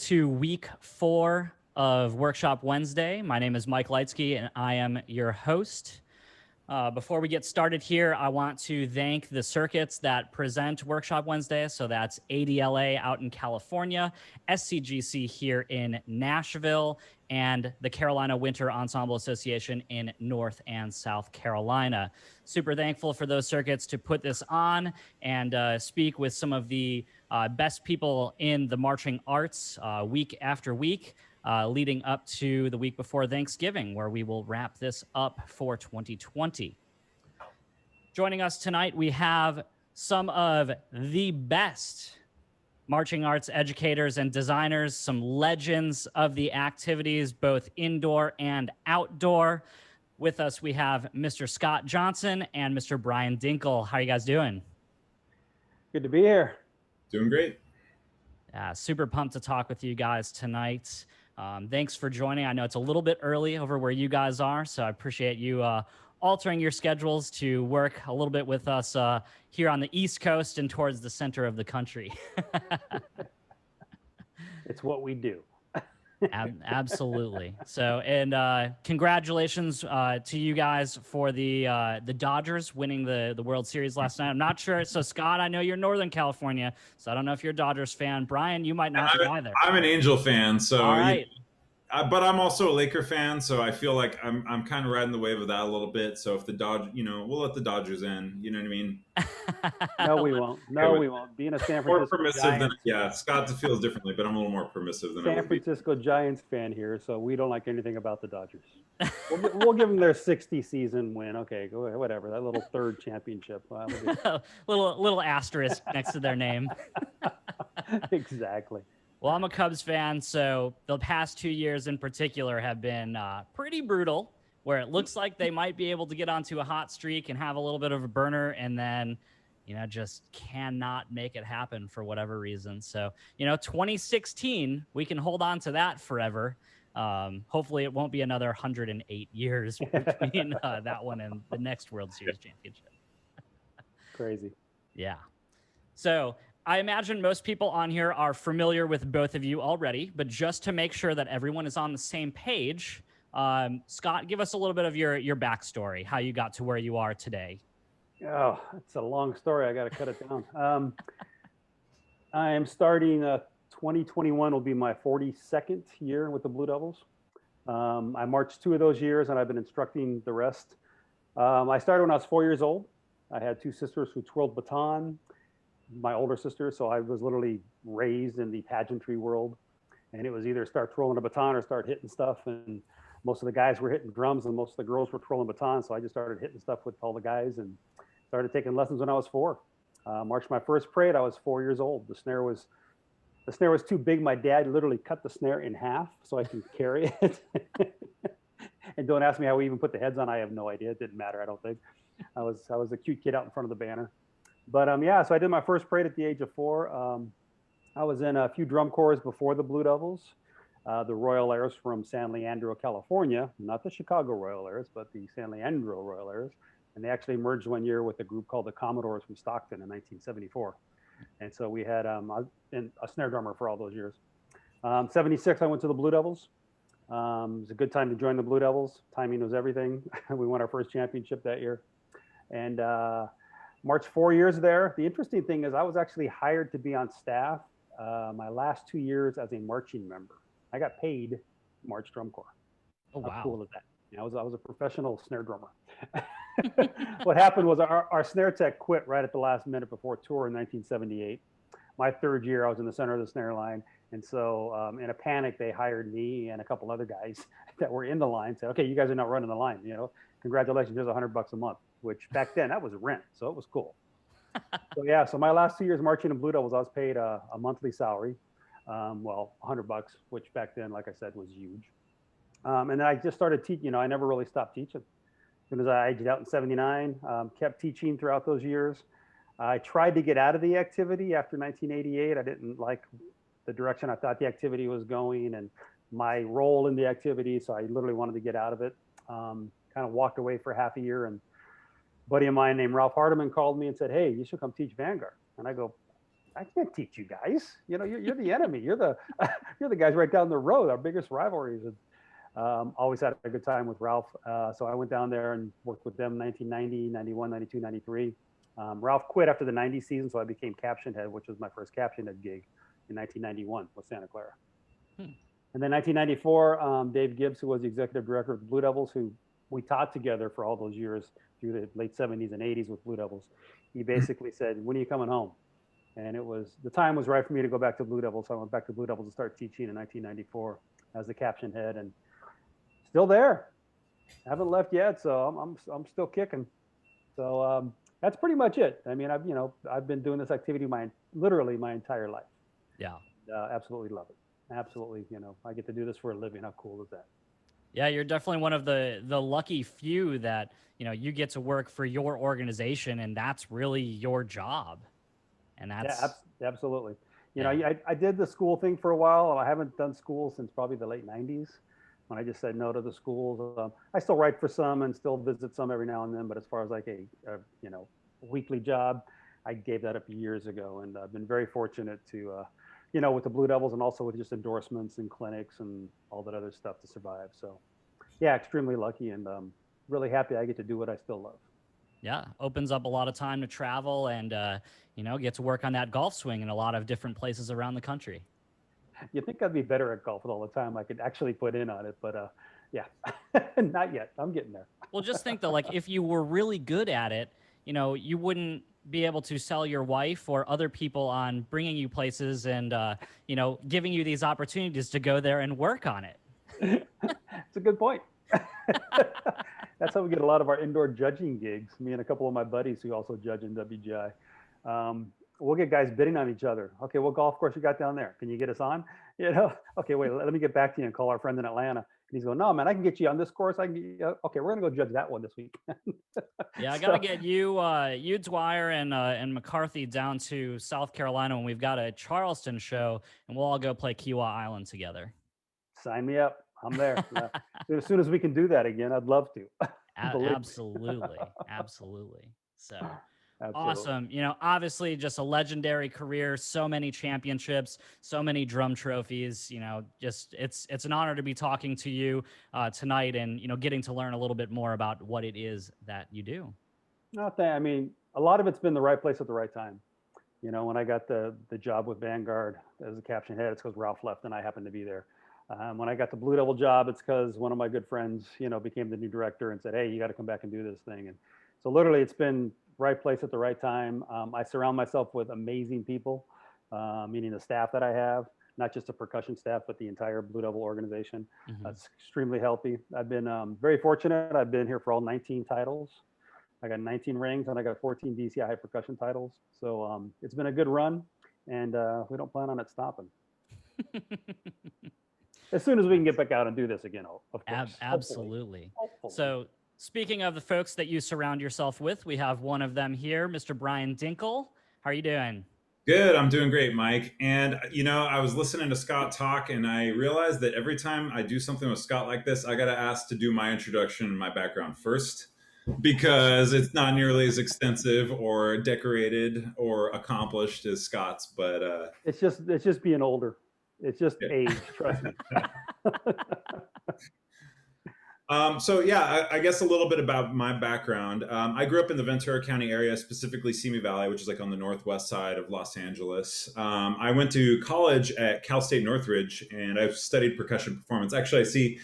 to week 4 of Workshop Wednesday. My name is Mike Leitzke, and I am your host. Before we get started here, I want to thank the circuits that present Workshop Wednesday. So that's ADLA out in California, SCGC here in Nashville, and the Carolina Winter Ensemble Association in North and South Carolina. Super thankful for those circuits to put this on and speak with some of the best people in the marching arts week after week. Leading up to the week before Thanksgiving, where we will wrap this up for 2020. Joining us tonight, we have some of the best marching arts educators and designers, some legends of the activities, both indoor and outdoor. With us, we have Mr. Scott Johnson and Mr. Brian Dinkel. How are you guys doing? Good to be here. Doing great. Super pumped to talk with you guys tonight. Thanks for joining. I know it's a little bit early over where you guys are, so I appreciate you altering your schedules to work a little bit with us here on the East Coast and towards the center of the country. It's what we do. Absolutely. So, and congratulations to you guys for the Dodgers winning the World Series last night. I'm not sure. So, Scott, I know you're Northern California, so I don't know if you're a Dodgers fan. Brian, you might not be either. I'm an Angel fan, so all right. But I'm also a Laker fan, so I feel like I'm kind of riding the wave of that a little bit. So if the we'll let the Dodgers in. You know what I mean? No, we won't. No, we won't. Being a San Francisco more permissive Giants, than Scott feels differently, but I'm a little more permissive than San Francisco Giants fan here, so we don't like anything about the Dodgers. We'll give them their 60 season win. Okay, go ahead, whatever. That little third championship. little asterisk next to their name. Exactly. Well, I'm a Cubs fan, so the past 2 years in particular have been pretty brutal, where it looks like they might be able to get onto a hot streak and have a little bit of a burner, and then, just cannot make it happen for whatever reason. So, 2016, we can hold on to that forever. Hopefully it won't be another 108 years between that one and the next World Series championship. Crazy. Yeah. So I imagine most people on here are familiar with both of you already, but just to make sure that everyone is on the same page, Scott, give us a little bit of your backstory, how you got to where you are today. Oh, it's a long story. I got to cut it down. I am starting 2021 will be my 42nd year with the Blue Devils. I marched 2 of those years, and I've been instructing the rest. I started when I was 4 years old. I had 2 sisters who twirled baton. My older sister, so I was literally raised in the pageantry world, and it was either start twirling a baton or start hitting stuff. And most of the guys were hitting drums, and most of the girls were twirling batons. So I just started hitting stuff with all the guys and started taking lessons when I was 4. Marched my first parade. I was 4 years old. The snare was too big. My dad literally cut the snare in half so I can carry it. And don't ask me how we even put the heads on. I have no idea. It didn't matter. I don't think. I was a cute kid out in front of the banner. But so I did my first parade at the age of 4. I was in a few drum corps before the Blue Devils, the Royal Airs from San Leandro, California, not the Chicago Royal Airs, but the San Leandro Royal Airs. And they actually merged one year with a group called the Commodores from Stockton in 1974. And so we had a snare drummer for all those years. 76, I went to the Blue Devils. It was a good time to join the Blue Devils. Timing was everything. We won our first championship that year. And marched 4 years there. The interesting thing is I was actually hired to be on staff my last 2 years as a marching member. I got paid to march drum corps. Oh, wow. How cool is that? I was a professional snare drummer. What happened was our snare tech quit right at the last minute before tour in 1978. My 3rd year, I was in the center of the snare line. And so in a panic, they hired me and a couple other guys that were in the line, said, okay, you guys are not running the line, congratulations, here's $100 a month, which back then that was rent. So it was cool. So my last 2 years marching in Blue Devils, I was paid a monthly salary. $100, which back then, like I said, was huge. And then I just started teaching, I never really stopped teaching. As soon as I aged out in 79, kept teaching throughout those years. I tried to get out of the activity after 1988. I didn't like the direction I thought the activity was going and my role in the activity. So I literally wanted to get out of it. Kind of walked away for half a year, and a buddy of mine named Ralph Hardiman called me and said, hey, you should come teach Vanguard. And I go, I can't teach you guys. You know, you're the enemy. You're the you're the guys right down the road. Our biggest rivalries. And, always had a good time with Ralph. So I went down there and worked with them 1990, 91, 92, 93. Ralph quit after the 90 season, so I became caption head, which was my first caption head gig in 1991 with Santa Clara. And then 1994, Dave Gibbs, who was the executive director of the Blue Devils, who we taught together for all those years through the late 70s and 80s with Blue Devils, he basically said, when are you coming home? And it was, the time was right for me to go back to Blue Devils. So I went back to Blue Devils to start teaching in 1994 as the caption head, and still there. Haven't left yet, so I'm still kicking. So that's pretty much it. I mean, I've been doing this activity literally my entire life. Yeah. Absolutely love it. Absolutely, I get to do this for a living. How cool is that? Yeah, you're definitely one of the lucky few that, you get to work for your organization, and that's really your job. And that's absolutely. I did the school thing for a while, and I haven't done school since probably the late 90s when I just said no to the schools. I still write for some and still visit some every now and then, but as far as like a weekly job, I gave that up years ago, and I've been very fortunate to with the Blue Devils and also with just endorsements and clinics and all that other stuff to survive. So yeah, extremely lucky, and really happy I get to do what I still love. Yeah, opens up a lot of time to travel and, get to work on that golf swing in a lot of different places around the country. You'd think I'd be better at golf with all the time I could actually put in on it, but yeah, not yet. I'm getting there. Well, just think though, like if you were really good at it, you wouldn't be able to sell your wife or other people on bringing you places and, giving you these opportunities to go there and work on it. It's a good point. That's how we get a lot of our indoor judging gigs. Me and a couple of my buddies who also judge in WGI. We'll get guys bidding on each other. Okay, what golf course you got down there? Can you get us on? Okay, wait, let me get back to you and call our friend in Atlanta. And he's going, no, man, I can get you on this course. Okay, we're gonna go judge that one this week. Yeah, I gotta get you Dwyer and McCarthy down to South Carolina when we've got a Charleston show, and we'll all go play Kiowa Island together. Sign me up. I'm there. As soon as we can do that again, I'd love to. Absolutely. So absolutely. awesome. Obviously just a legendary career, so many championships, so many drum trophies, just it's an honor to be talking to you tonight and, getting to learn a little bit more about what it is that you do. I mean, a lot of it's been the right place at the right time. When I got the job with Vanguard as a caption head, it's because Ralph left and I happened to be there. When I got the Blue Devil job, it's because one of my good friends, became the new director and said, hey, you got to come back and do this thing. And so literally it's been right place at the right time. I surround myself with amazing people, meaning the staff that I have, not just the percussion staff, but the entire Blue Devil organization. It's extremely healthy. I've been very fortunate. I've been here for all 19 titles. I got 19 rings and I got 14 DCI high percussion titles. So it's been a good run, and we don't plan on it stopping. As soon as we can get back out and do this again, of course. Absolutely. Hopefully. So speaking of the folks that you surround yourself with, we have one of them here, Mr. Brian Dinkel. How are you doing? Good. I'm doing great, Mike. And, I was listening to Scott talk, and I realized that every time I do something with Scott like this, I got to ask to do my introduction and my background first, because it's not nearly as extensive or decorated or accomplished as Scott's. But it's just being older. It's just age, trust me. I guess a little bit about my background. I grew up in the Ventura County area, specifically Simi Valley, which is like on the northwest side of Los Angeles. I went to college at Cal State Northridge, and I've studied percussion performance. Actually, I see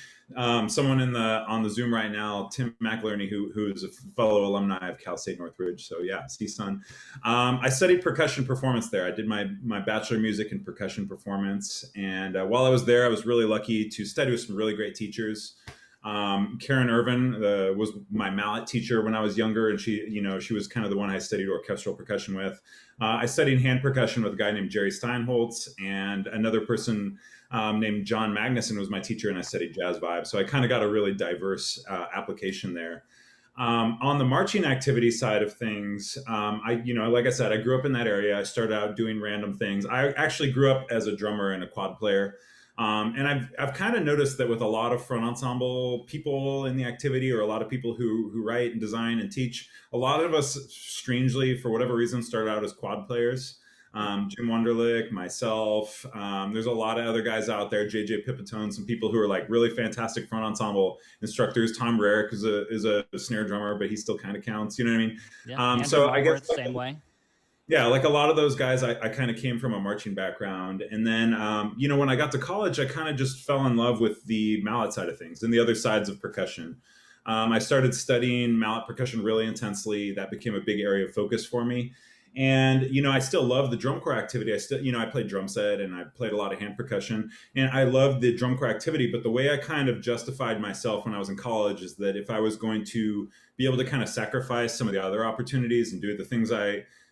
someone on the Zoom right now, Tim McIlerney, who is a fellow alumni of Cal State Northridge. So yeah, see son. I studied percussion performance there. I did my bachelor of music in percussion performance, and while I was there, I was really lucky to study with some really great teachers. Karen Irvin was my mallet teacher when I was younger, and she was kind of the one I studied orchestral percussion with. I studied hand percussion with a guy named Jerry Steinholtz, and another person named John Magnuson was my teacher, and I studied jazz vibe. So I kind of got a really diverse application there. On the marching activity side of things, like I said, I grew up in that area. I started out doing random things. I actually grew up as a drummer and a quad player. And I've kind of noticed that with a lot of front ensemble people in the activity, or a lot of people who write and design and teach, a lot of us, strangely, for whatever reason, started out as quad players. Jim Wunderlich, myself. There's a lot of other guys out there, JJ Pipitone, some people who are like really fantastic front ensemble instructors. Tom Rarick is a snare drummer, but he still kind of counts. You know what I mean? Yeah. Andrew So I guess Mulworth, same way. yeah, like a lot of those guys, I kind of came from a marching background. And then, when I got to college, I kind of just fell in love with the mallet side of things and the other sides of percussion. I started studying mallet percussion really intensely. That became a big area of focus for me. And, I still love the drum corps activity. I played drum set and I played a lot of hand percussion and I loved the drum corps activity. But the way I kind of justified myself when I was in college is that if I was going to be able to kind of sacrifice some of the other opportunities and do the things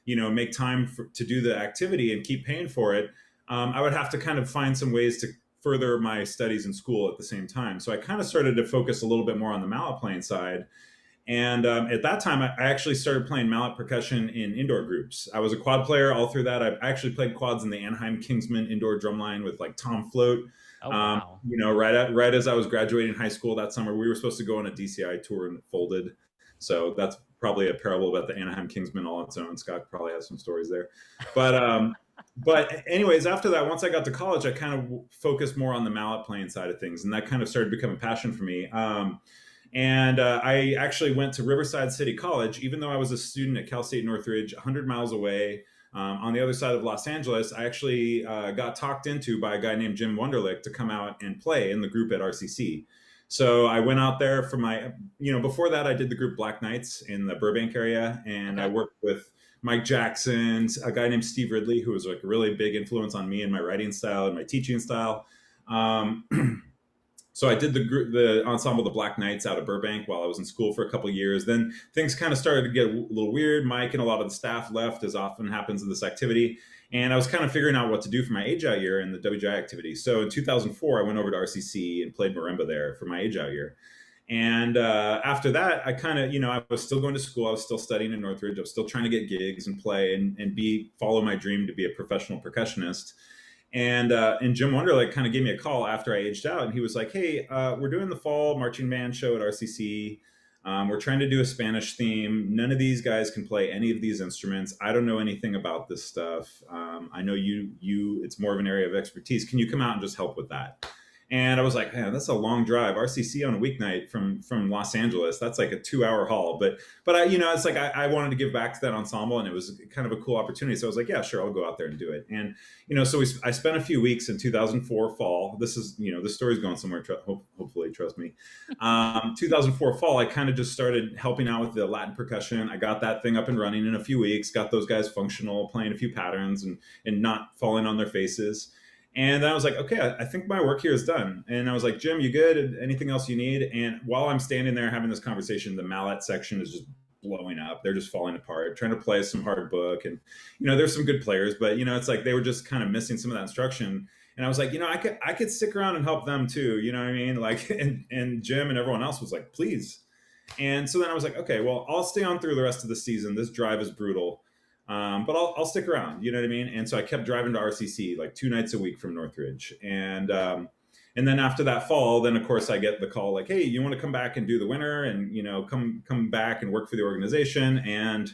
make time to do the activity and keep paying for it, I would have to kind of find some ways to further my studies in school at the same time. So I kind of started to focus a little bit more on the mallet playing side. And at that time, I actually started playing mallet percussion in indoor groups. I was a quad player all through that. I actually played quads in the Anaheim Kingsman indoor drumline with like Tom Float. Oh, wow. Right as I was graduating high school that summer, we were supposed to go on a DCI tour and it folded. So that's probably a parable about the Anaheim Kingsman all its own. Scott probably has some stories there. But anyways, after that, once I got to college, I kind of focused more on the mallet playing side of things. And that kind of started becoming a passion for me. I actually went to Riverside City College, even though I was a student at Cal State Northridge, 100 miles away on the other side of Los Angeles. I actually got talked into by a guy named Jim Wunderlich to come out and play in the group at RCC. So I went out there for my, before that, I did the group Black Knights in the Burbank area. And I worked with Mike Jackson, a guy named Steve Ridley, who was like a really big influence on me and my writing style and my teaching style. So I did the ensemble, the Black Knights, out of Burbank while I was in school for a couple of years. Then things kind of started to get a little weird. Mike and a lot of the staff left, as often happens in this activity. And I was kind of figuring out what to do for my age out year in the WGI activity. So in 2004, I went over to RCC and played marimba there for my age out year. And after that, I kind of, I was still going to school. I was still studying in Northridge. I was still trying to get gigs and play and follow my dream to be a professional percussionist. And Jim Wunderlich kind of gave me a call after I aged out. And he was like, hey, we're doing the fall marching band show at RCC. We're trying to do a Spanish theme. None of these guys can play any of these instruments. I don't know anything about this stuff. I know it's more of an area of expertise. Can you come out and just help with that? And I was like, man, that's a long drive. RCC on a weeknight from Los Angeles. That's like a 2-hour haul. But it's like I wanted to give back to that ensemble, and it was kind of a cool opportunity. So I was like, yeah, sure, I'll go out there and do it. And so I spent a few weeks in 2004 fall. This is this story's going somewhere. Hopefully, trust me. 2004 fall, I kind of just started helping out with the Latin percussion. I got that thing up and running in a few weeks. Got those guys functional, playing a few patterns and not falling on their faces. And then I was like, okay, I think my work here is done. And I was like, Jim, you good? Anything else you need? And while I'm standing there having this conversation, the mallet section is just blowing up. They're just falling apart, trying to play some hard book. And, there's some good players, but, it's like they were just kind of missing some of that instruction. And I was like, I could stick around and help them too. You know what I mean? Like, and Jim and everyone else was like, please. And so then I was like, okay, well, I'll stay on through the rest of the season. This drive is brutal. But I'll stick around, you know what I mean? And so I kept driving to RCC like 2 nights a week from Northridge. And then after that fall, then of course I get the call like, hey, you want to come back and do the winter and, come back and work for the organization. And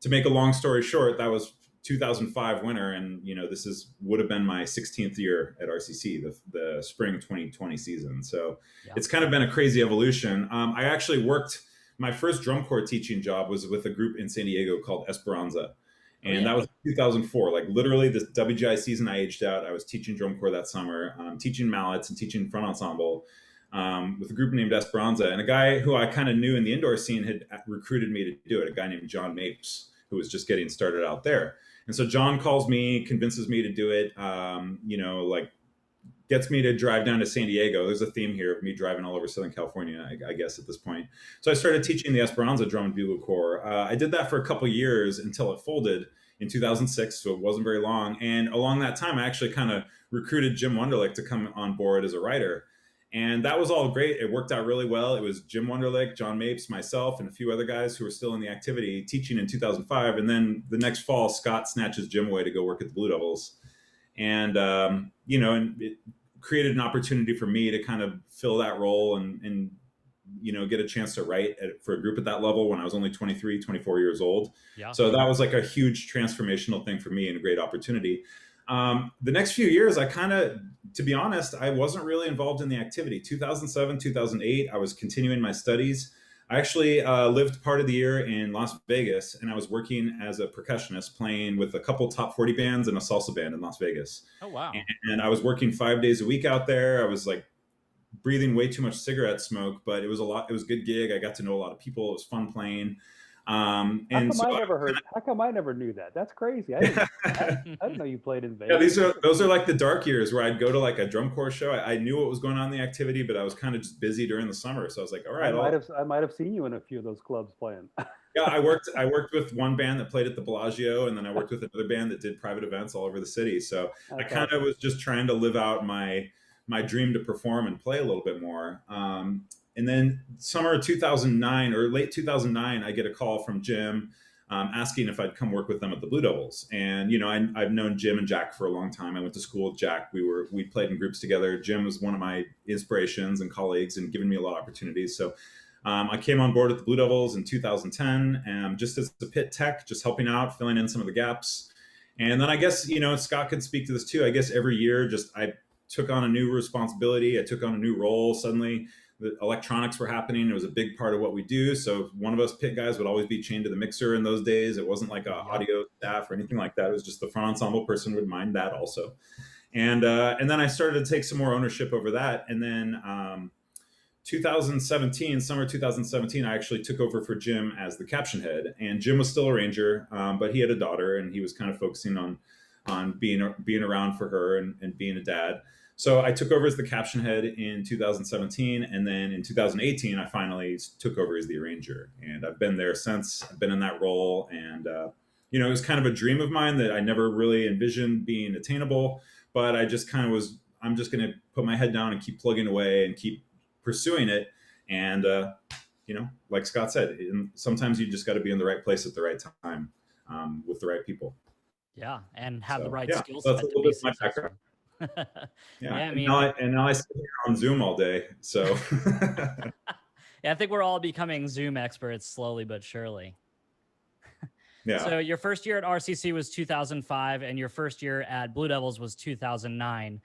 to make a long story short, that was 2005 winter. And, this would have been my 16th year at RCC, the spring 2020 season. So It's kind of been a crazy evolution. I actually worked, my first drum corps teaching job was with a group in San Diego called Esperanza. And that was 2004, like literally this WGI season I aged out. I was teaching drum corps that summer, teaching mallets and teaching front ensemble with a group named Esperanza. And a guy who I kind of knew in the indoor scene had recruited me to do it, a guy named John Mapes, who was just getting started out there. And so John calls me, convinces me to do it, gets me to drive down to San Diego. There's a theme here of me driving all over Southern California, I guess, at this point. So I started teaching the Esperanza drum and bugle corps. I did that for a couple of years until it folded in 2006, so it wasn't very long. And along that time, I actually kind of recruited Jim Wunderlich to come on board as a writer. And that was all great. It worked out really well. It was Jim Wunderlich, John Mapes, myself, and a few other guys who were still in the activity teaching in 2005. And then the next fall, Scott snatches Jim away to go work at the Blue Devils. And, and it created an opportunity for me to kind of fill that role and get a chance to write for a group at that level when I was only 23, 24 years old. Yeah. So that was like a huge transformational thing for me and a great opportunity. The next few years, to be honest, I wasn't really involved in the activity. 2007, 2008, I was continuing my studies. I actually lived part of the year in Las Vegas, and I was working as a percussionist playing with a couple top 40 bands and a salsa band in Las Vegas. Oh, wow. And I was working 5 days a week out there. I was like breathing way too much cigarette smoke, but it was a good gig. I got to know a lot of people. It was fun playing. How come I never knew that? That's crazy. I didn't know you played in Vegas. Yeah, those are like the dark years where I'd go to like a drum corps show. I knew what was going on in the activity, but I was kind of just busy during the summer. So I was like, all right. I might have seen you in a few of those clubs playing. Yeah, I worked with one band that played at the Bellagio, and then I worked with another band that did private events all over the city. So I kind of was just trying to live out my dream to perform and play a little bit more. And then summer 2009 or late 2009, I get a call from Jim asking if I'd come work with them at the Blue Devils. And, I've known Jim and Jack for a long time. I went to school with Jack. We played in groups together. Jim was one of my inspirations and colleagues and given me a lot of opportunities. So I came on board at the Blue Devils in 2010, just as a pit tech, just helping out, filling in some of the gaps. And then I guess, Scott could speak to this too. I guess every year I took on a new responsibility. I took on a new role. Suddenly the electronics were happening. It was a big part of what we do. So one of us pit guys would always be chained to the mixer in those days. It wasn't like a audio staff or anything like that. It was just the front ensemble person would mind that also. And then I started to take some more ownership over that. And then summer 2017, I actually took over for Jim as the caption head. And Jim was still a ranger, but he had a daughter, and he was kind of focusing on being around for her and being a dad. So I took over as the caption head in 2017, and then in 2018, I finally took over as the arranger. And I've been there since. I've been in that role, and it was kind of a dream of mine that I never really envisioned being attainable. But I just kind of I'm just going to put my head down and keep plugging away and keep pursuing it. And like Scott said, sometimes you just got to be in the right place at the right time with the right people. Yeah, and have the right skills. That's a little bit of my background. Yeah, and now I sit here on Zoom all day. So yeah, I think we're all becoming Zoom experts slowly but surely. Yeah. So your first year at RCC was 2005, and your first year at Blue Devils was 2009.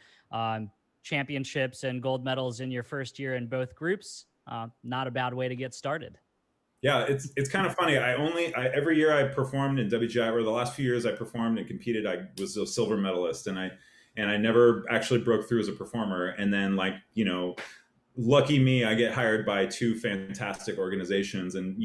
Championships and gold medals in your first year in both groups. Not a bad way to get started. Yeah, it's kind of funny. Every year I performed in WGI, or the last few years I performed and competed, I was a silver medalist, and I never actually broke through as a performer. And then, lucky me, I get hired by two fantastic organizations and,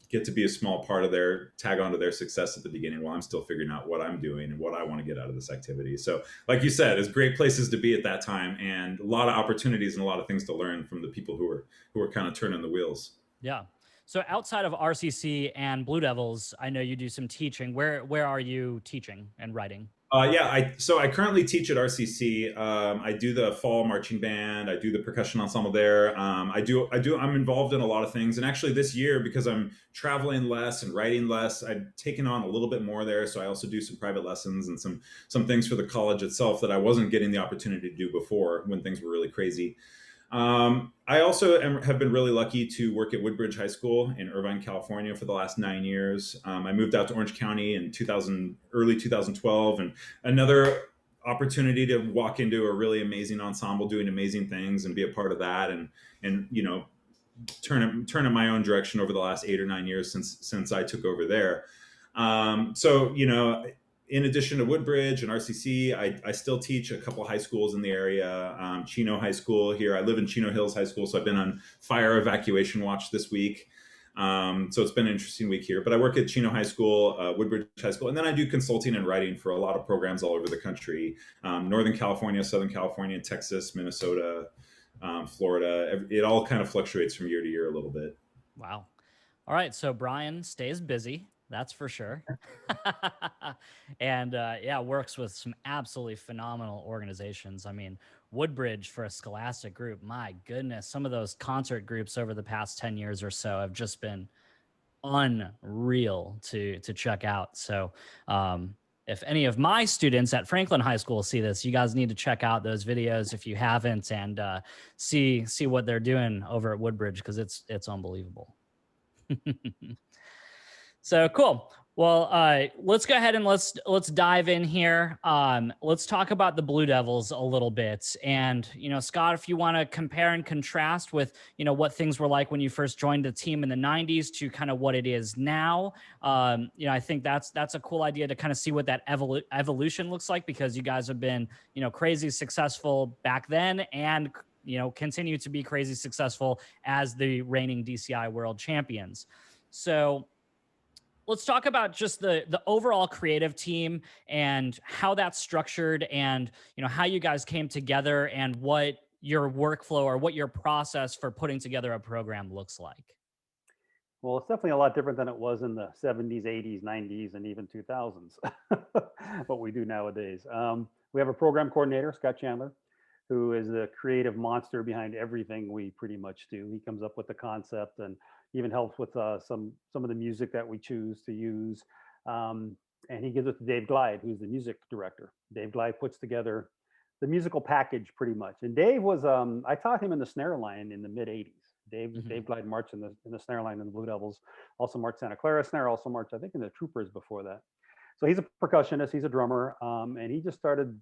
get to be a small part of tag onto their success at the beginning while I'm still figuring out what I'm doing and what I want to get out of this activity. So like you said, it's great places to be at that time, and a lot of opportunities and a lot of things to learn from the people who are kind of turning the wheels. Yeah. So outside of RCC and Blue Devils, I know you do some teaching. Where are you teaching and writing? I currently teach at RCC. I do the fall marching band. I do the percussion ensemble there. I'm involved in a lot of things. And actually this year, because I'm traveling less and writing less, I've taken on a little bit more there. So I also do some private lessons and some things for the college itself that I wasn't getting the opportunity to do before when things were really crazy. I also have been really lucky to work at Woodbridge High School in Irvine, California for the last 9 years. I moved out to Orange County in early 2012, and another opportunity to walk into a really amazing ensemble doing amazing things and be a part of that, and turn in my own direction over the last 8 or 9 years since I took over there. In addition to Woodbridge and RCC, I still teach a couple high schools in the area. Chino High School here. I live in Chino Hills High School, so I've been on fire evacuation watch this week. So it's been an interesting week here. But I work at Chino High School, Woodbridge High School, and then I do consulting and writing for a lot of programs all over the country. Northern California, Southern California, Texas, Minnesota, Florida. It all kind of fluctuates from year to year a little bit. Wow. All right, so Brian stays busy. That's for sure. And works with some absolutely phenomenal organizations. I mean, Woodbridge for a scholastic group, my goodness, some of those concert groups over the past 10 years or so have just been unreal to check out. So if any of my students at Franklin High School see this, you guys need to check out those videos if you haven't, and see what they're doing over at Woodbridge, because it's unbelievable. So cool. Well, let's go ahead and let's dive in here. Let's talk about the Blue Devils a little bit. And, Scott, if you want to compare and contrast with, what things were like when you first joined the team in the 90s to kind of what it is now. I think that's a cool idea to kind of see what that evolution looks like, because you guys have been, crazy successful back then, and, continue to be crazy successful as the reigning DCI World Champions. So let's talk about just the overall creative team and how that's structured, and how you guys came together, and what your workflow or what your process for putting together a program looks like. Well, it's definitely a lot different than it was in the 70s, 80s, 90s, and even 2000s, what we do nowadays. We have a program coordinator, Scott Chandler, who is the creative monster behind everything we pretty much do. He comes up with the concept and even helps with some of the music that we choose to use. And he gives it to Dave Glide, who's the music director. Dave Glide puts together the musical package pretty much. And Dave was, I taught him in the snare line in the mid 80s. Dave Glide marched in the snare line in the Blue Devils, also marched Santa Clara snare, also marched, I think, in the Troopers before that. So he's a percussionist, he's a drummer, and he just started,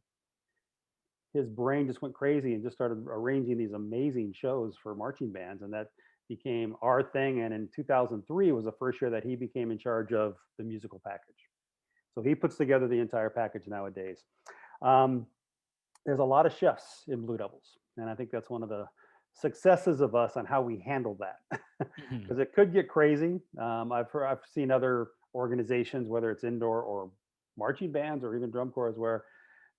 his brain just went crazy and just started arranging these amazing shows for marching bands, and that became our thing. And in 2003 was the first year that he became in charge of the musical package. So he puts together the entire package nowadays. There's a lot of chefs in Blue Devils, and I think that's one of the successes of us on how we handle that, because it could get crazy. I've seen other organizations, whether it's indoor or marching bands or even drum corps, where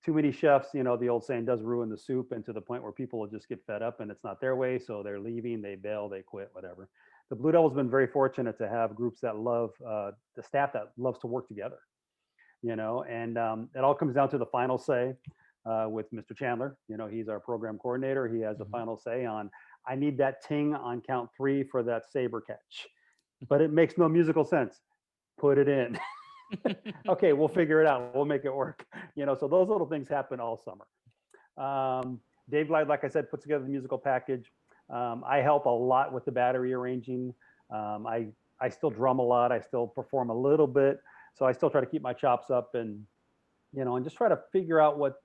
too many chefs, the old saying, does ruin the soup, and to the point where people will just get fed up and it's not their way. So they're leaving, they bail, they quit, whatever. The Blue Devils have been very fortunate to have groups that love, the staff that loves to work together, and it all comes down to the final say with Mr. Chandler. He's our program coordinator. He has the final say on, I need that ting on count 3 for that saber catch, but it makes no musical sense. Put it in. Okay, we'll figure it out. We'll make it work. So those little things happen all summer. Dave Glide, like I said, puts together the musical package. I help a lot with the battery arranging. I still drum a lot. I still perform a little bit. So I still try to keep my chops up, and just try to figure out what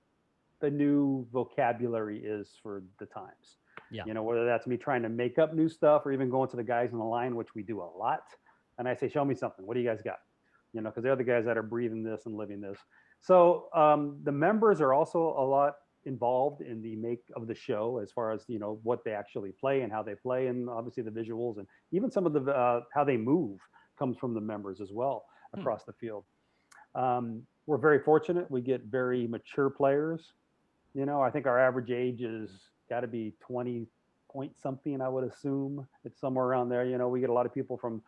the new vocabulary is for the times. Yeah. Whether that's me trying to make up new stuff, or even going to the guys in the line, which we do a lot. And I say, show me something. What do you guys got? Because they're the guys that are breathing this and living this. So the members are also a lot involved in the make of the show, as far as what they actually play and how they play, and obviously the visuals, and even some of the how they move comes from the members as well across the field. We're very fortunate. We get very mature players. I think our average age is got to be 20 point something. I would assume it's somewhere around there. We get a lot of people from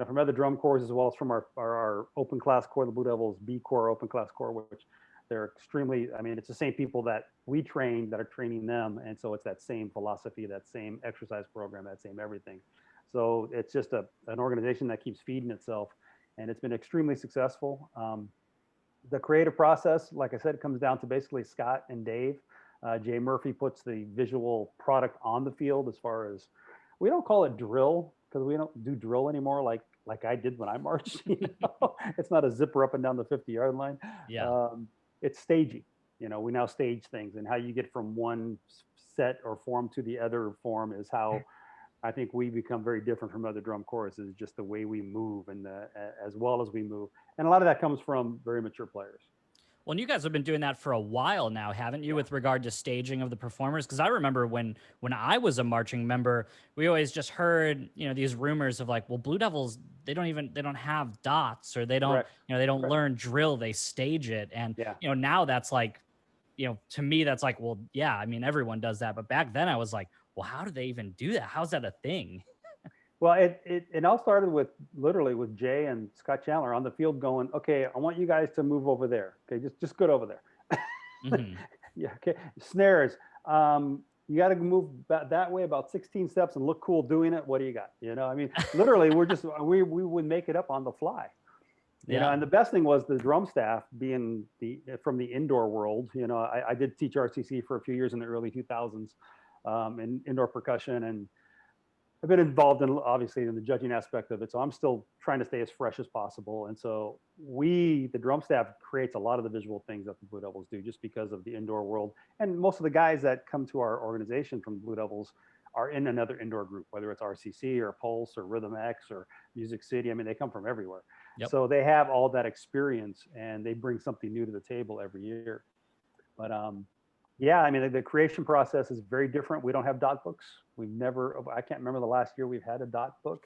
from other drum corps, as well as from our open class corps, the Blue Devils B Corps open class corps, which they're extremely, it's the same people that we train that are training them. And so it's that same philosophy, that same exercise program, that same everything. So it's just an organization that keeps feeding itself, and it's been extremely successful. The creative process, like I said, comes down to basically Scott and Dave. Jay Murphy puts the visual product on the field, as far as, we don't call it drill, because we don't do drill anymore like I did when I marched. It's not a zipper up and down the 50-yard line. Yeah. It's staging. We now stage things, and how you get from one set or form to the other form is how I think we become very different from other drum corps, is just the way we move, and as well as we move. And a lot of that comes from very mature players. Well, and you guys have been doing that for a while now, haven't you, with regard to staging of the performers? Because I remember when I was a marching member, we always just heard, these rumors of like, well, Blue Devils, they don't have dots, or they don't, they don't learn drill, they stage it. And, now that's like, to me, that's like, well, yeah, everyone does that. But back then I was like, well, how do they even do that? How's that a thing? Well, it all started with literally with Jay and Scott Chandler on the field going, okay, I want you guys to move over there. Okay, just good over there. Yeah. Okay. Snares. You got to move that way about 16 steps and look cool doing it. What do you got? Literally, we would make it up on the fly. You know, and the best thing was the drum staff being from the indoor world. You know, I did teach RCC for a few years in the early 2000s in indoor percussion, and I've been involved in obviously in the judging aspect of it. So I'm still trying to stay as fresh as possible. And so the drum staff creates a lot of the visual things that the Blue Devils do just because of the indoor world. And most of the guys that come to our organization from Blue Devils are in another indoor group, whether it's RCC or Pulse or Rhythm X or Music City. I mean, they come from everywhere. Yep. So they have all that experience and they bring something new to the table every year. But yeah, I mean, the creation process is very different. We don't have dot books. I can't remember the last year we've had a dot book,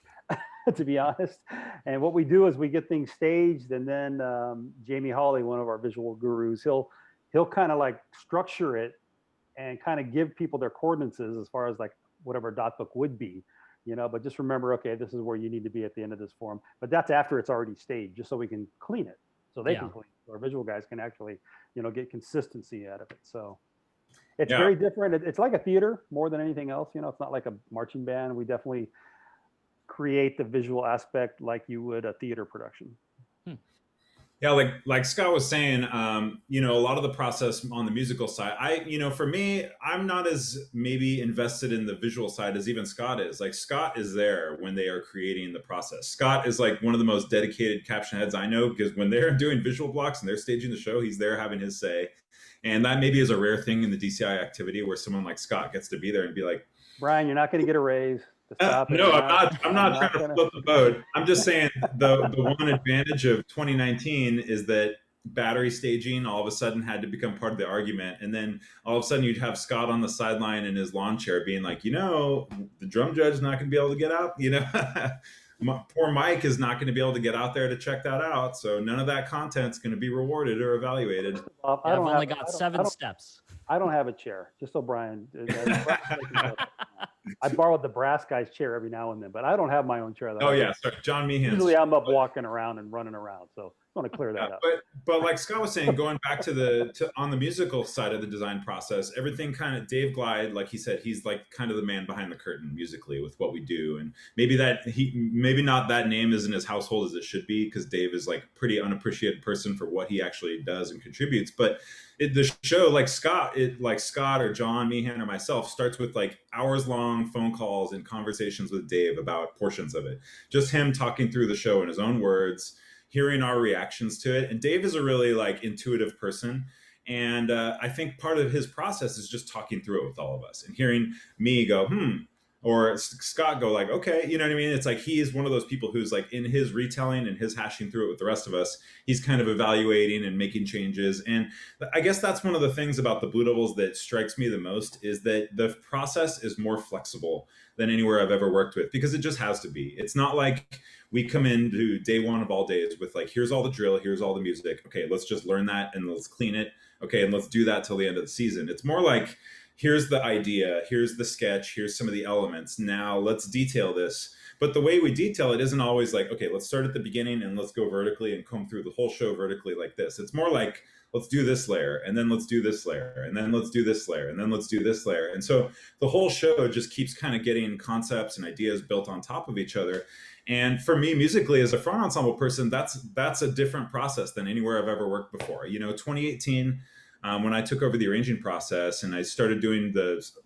to be honest. And what we do is we get things staged, and then Jamie Hawley, one of our visual gurus, he'll kind of like structure it and kind of give people their coordinates as far as like whatever dot book would be, you know, but just remember, okay, this is where you need to be at the end of this form. But that's after it's already staged, just so we can clean it. So they can clean it. So our visual guys can actually, you know, get consistency out of it. So it's very different. It's like a theater more than anything else. You know, it's not like a marching band. We definitely create the visual aspect like you would a theater production. Yeah, like Scott was saying, you know, a lot of the process on the musical side, for me, I'm not as maybe invested in the visual side as even Scott is. Like Scott is there when they are creating the process. Scott is like one of the most dedicated caption heads I know, because when they're doing visual blocks and they're staging the show, he's there having his say. And that maybe is a rare thing in the DCI activity where someone like Scott gets to be there and be like, Brian, you're not going to get a raise. No, I'm not trying to flip the boat. I'm just saying the one advantage of 2019 is that battery staging all of a sudden had to become part of the argument. And then all of a sudden you'd have Scott on the sideline in his lawn chair being like, you know, the drum judge is not going to be able to get out, you know. Poor Mike is not going to be able to get out there to check that out. So none of that content's going to be rewarded or evaluated. I've only got 7 steps. I don't have a chair, just so Brian. I borrowed the brass guy's chair every now and then, but I don't have my own chair. Oh yeah, sorry, John Meehan. Usually I'm up walking around and running around, so I want to clear that up. But like Scott was saying, going back to on the musical side of the design process, everything kind of Dave Glide, like he said, he's like kind of the man behind the curtain musically with what we do, and maybe not that name isn't as household as it should be because Dave is like pretty unappreciated person for what he actually does and contributes, but. The show, like Scott or John Meehan or myself, starts with like hours-long phone calls and conversations with Dave about portions of it. Just him talking through the show in his own words, hearing our reactions to it. And Dave is a really like intuitive person. And I think part of his process is just talking through it with all of us and hearing me go, or Scott go like, okay, you know what I mean? It's like he is one of those people who's like in his retelling and his hashing through it with the rest of us, he's kind of evaluating and making changes. And I guess that's one of the things about the Blue Devils that strikes me the most is that the process is more flexible than anywhere I've ever worked with, because it just has to be. It's not like we come into day one of all days with like, here's all the drill, here's all the music. Okay, let's just learn that and let's clean it. Okay, and let's do that till the end of the season. It's more like, here's the idea, here's the sketch, here's some of the elements. Now let's detail this. But the way we detail it isn't always like, okay, let's start at the beginning and let's go vertically and comb through the whole show vertically like this. It's more like, let's do this layer, and then let's do this layer, and then let's do this layer, and then let's do this layer. And so the whole show just keeps kind of getting concepts and ideas built on top of each other. And for me, musically, as a front ensemble person, that's a different process than anywhere I've ever worked before. You know, 2018, when I took over the arranging process and I started doing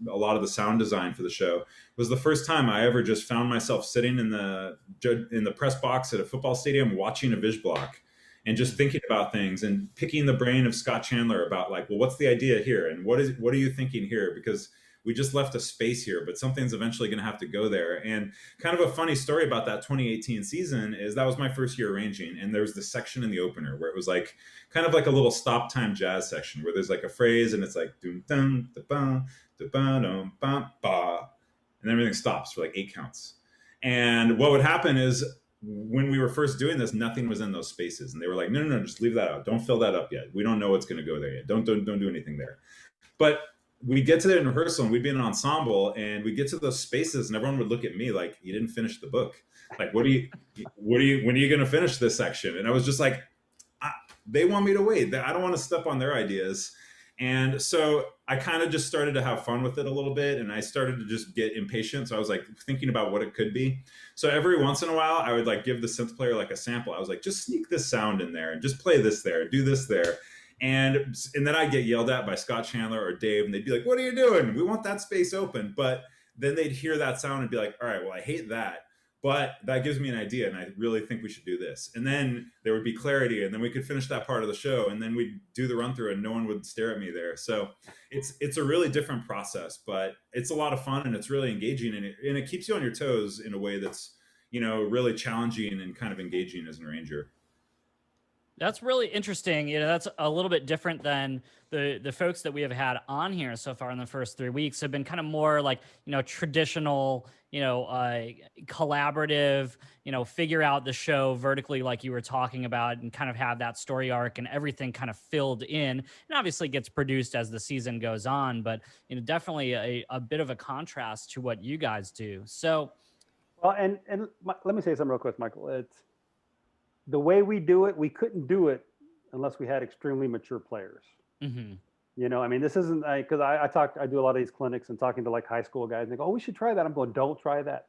a lot of the sound design for the show, was the first time I ever just found myself sitting in the press box at a football stadium watching a Viz block and just thinking about things and picking the brain of Scott Chandler about like, well, what's the idea here? And what are you thinking here? Because we just left a space here, but something's eventually going to have to go there. And kind of a funny story about that 2018 season is that was my first year arranging. And there was this section in the opener where it was like, kind of like a little stop time jazz section where there's like a phrase and it's like, dum dum da ba da ba dum ba ba, and everything stops for like 8 counts. And what would happen is when we were first doing this, nothing was in those spaces. And they were like, no, just leave that out. Don't fill that up yet. We don't know what's going to go there yet. Don't do anything there. But we'd get to the rehearsal and we'd be in an ensemble and we'd get to those spaces and everyone would look at me like, you didn't finish the book. Like, when are you going to finish this section? And I was just like, they want me to wait. I don't want to step on their ideas. And so I kind of just started to have fun with it a little bit, and I started to just get impatient. So I was like thinking about what it could be. So every once in a while, I would like give the synth player like a sample. I was like, just sneak this sound in there and just play this there, do this there. And then I'd get yelled at by Scott Chandler or Dave, and they'd be like, what are you doing? We want that space open. But then they'd hear that sound and be like, all right, well, I hate that, but that gives me an idea, and I really think we should do this. And then there would be clarity, and then we could finish that part of the show, and then we'd do the run through, and no one would stare at me there. So it's a really different process, but it's a lot of fun, and it's really engaging, and it keeps you on your toes in a way that's, really challenging and kind of engaging as an arranger. That's really interesting. That's a little bit different than the folks that we have had on here so far in the first 3 weeks have been kind of more like, traditional, collaborative, figure out the show vertically like you were talking about and kind of have that story arc and everything kind of filled in. And obviously gets produced as the season goes on, but, definitely a bit of a contrast to what you guys do. So, well, and let me say something real quick, Michael. It's the way we do it. We couldn't do it unless we had extremely mature players. Mm-hmm. I mean, this isn't because I do a lot of these clinics and talking to like high school guys, and they go, "Oh, we should try that." I'm going, "Don't try that."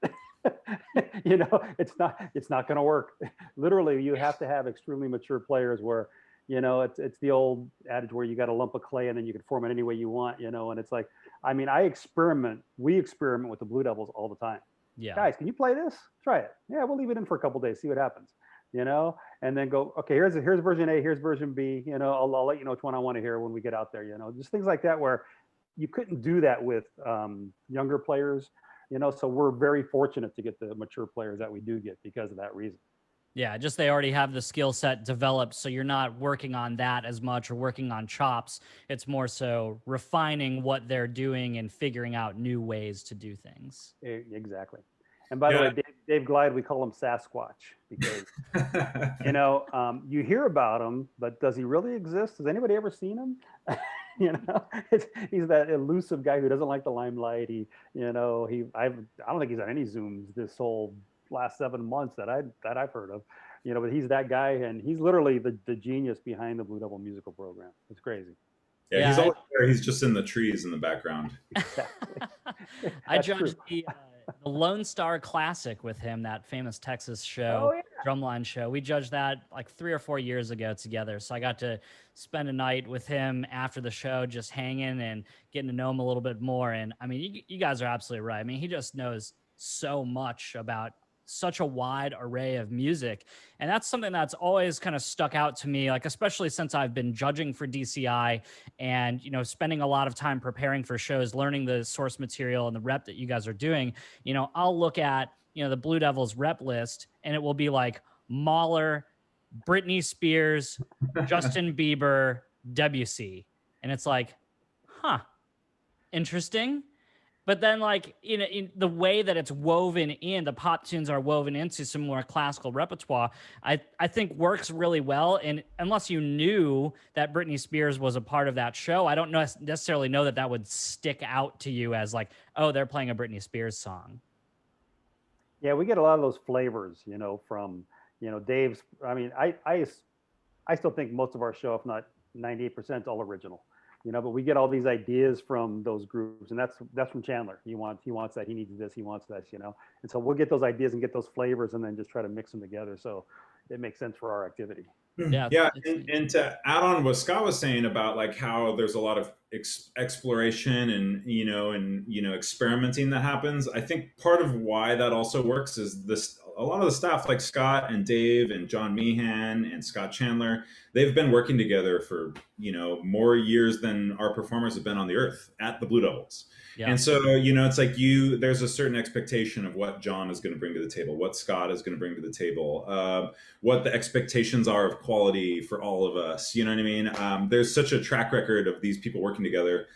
It's not going to work. Literally, you have to have extremely mature players where, it's the old adage where you got a lump of clay and then you can form it any way you want, and it's like, I mean, we experiment with the Blue Devils all the time. Yeah. Guys, can you play this? Try it. Yeah, we'll leave it in for a couple days, see what happens. And then go, okay, here's version A, here's version B, I'll let you know which one I want to hear when we get out there, just things like that where you couldn't do that with younger players, so we're very fortunate to get the mature players that we do get because of that reason. Yeah, just they already have the skill set developed, so you're not working on that as much or working on chops. It's more so refining what they're doing and figuring out new ways to do things. Exactly. And by the way, Dave Glide, we call him Sasquatch because, you hear about him, but does he really exist? Has anybody ever seen him? He's that elusive guy who doesn't like the limelight. I don't think he's on any Zooms this whole last 7 months that I've heard of, but he's that guy, and he's literally the genius behind the Blue Devil musical program. It's crazy. Yeah, he's always there. He's just in the trees in the background. Exactly. I judged the Lone Star Classic with him, that famous Texas show, drumline show. We judged that like 3 or 4 years ago together. So I got to spend a night with him after the show, just hanging and getting to know him a little bit more. And I mean, you guys are absolutely right. I mean, he just knows so much about such a wide array of music. And that's something that's always kind of stuck out to me, like, especially since I've been judging for DCI and, spending a lot of time preparing for shows, learning the source material and the rep that you guys are doing. I'll look at, the Blue Devils rep list and it will be like Mahler, Britney Spears, Justin Bieber, WC. And it's like, interesting. But then, like, in the way that it's woven in, the pop tunes are woven into some more classical repertoire, I think works really well. And unless you knew that Britney Spears was a part of that show, I don't necessarily know that would stick out to you as like, oh, they're playing a Britney Spears song. Yeah, we get a lot of those flavors, from, Dave's. I mean, I still think most of our show, if not 98%, all original. But we get all these ideas from those groups, and that's from Chandler. He wants that, he needs this, he wants this, and so we'll get those ideas and get those flavors and then just try to mix them together so it makes sense for our activity. Yeah. And to add on what Scott was saying about like how there's a lot of exploration and experimenting that happens, I think part of why that also works is a lot of the staff like Scott and Dave and John Meehan and Scott Chandler, they've been working together for more years than our performers have been on the earth at the Blue Devils. Yeah. And so, it's like there's a certain expectation of what John is going to bring to the table, what Scott is going to bring to the table, what the expectations are of quality for all of us. You know what I mean? There's such a track record of these people working together.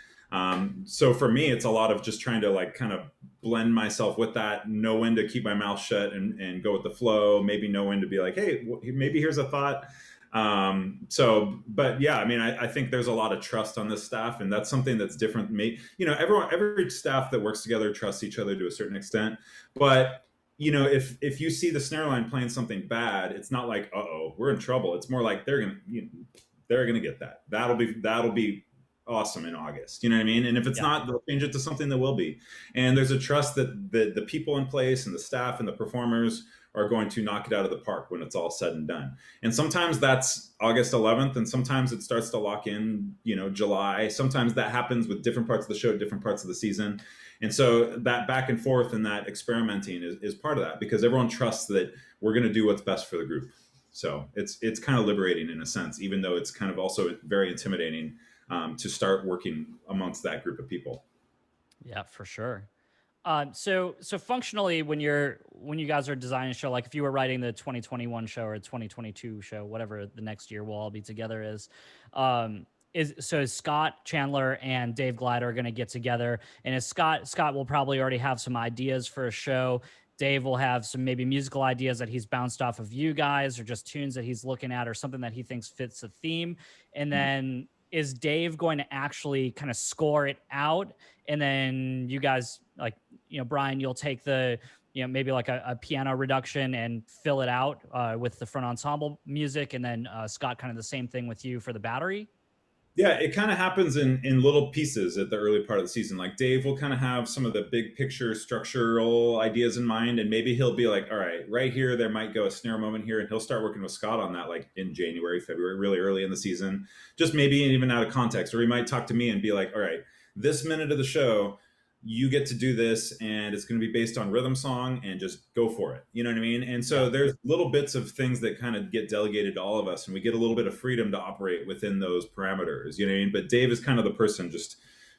So for me, it's a lot of just trying to like kind of blend myself with that, know when to keep my mouth shut and go with the flow, maybe know when to be like, hey, maybe here's a thought. But yeah, I mean, I think there's a lot of trust on this staff, and that's something that's different. Every staff that works together trusts each other to a certain extent, but if you see the snare line playing something bad, it's not like, uh-oh, we're in trouble. It's more like they're gonna get that. That'll be awesome in August. You know what I mean? And if it's not, they'll change it to something that will be. And there's a trust that the people in place and the staff and the performers are going to knock it out of the park when it's all said and done. And sometimes that's August 11th, and sometimes it starts to lock in, July. Sometimes that happens with different parts of the show, different parts of the season. And so that back and forth and that experimenting is part of that, because everyone trusts that we're going to do what's best for the group. So it's kind of liberating in a sense, even though it's kind of also very intimidating to start working amongst that group of people. Yeah, for sure. So functionally, when you guys are designing a show, like if you were writing the 2021 show or 2022 show, whatever the next year we'll all be together is Scott Chandler and Dave Glider are going to get together, and Scott will probably already have some ideas for a show. Dave will have some maybe musical ideas that he's bounced off of you guys, or just tunes that he's looking at, or something that he thinks fits the theme. And then is Dave going to actually kind of score it out? And then you guys, like, Brian, you'll take the, maybe like a piano reduction and fill it out with the front ensemble music. And then Scott, kind of the same thing with you for the battery. Yeah, it kind of happens in little pieces at the early part of the season. Like Dave will kind of have some of the big picture structural ideas in mind, and maybe he'll be like, all right, right here, there might go a snare moment here, and he'll start working with Scott on that like in January, February, really early in the season, just maybe even out of context. Or he might talk to me and be like, all right, this minute of the show, you get to do this, and it's going to be based on rhythm song, and just go for it. You know what I mean? And so there's little bits of things that kind of get delegated to all of us, and we get a little bit of freedom to operate within those parameters. You know what I mean? But Dave is kind of the person just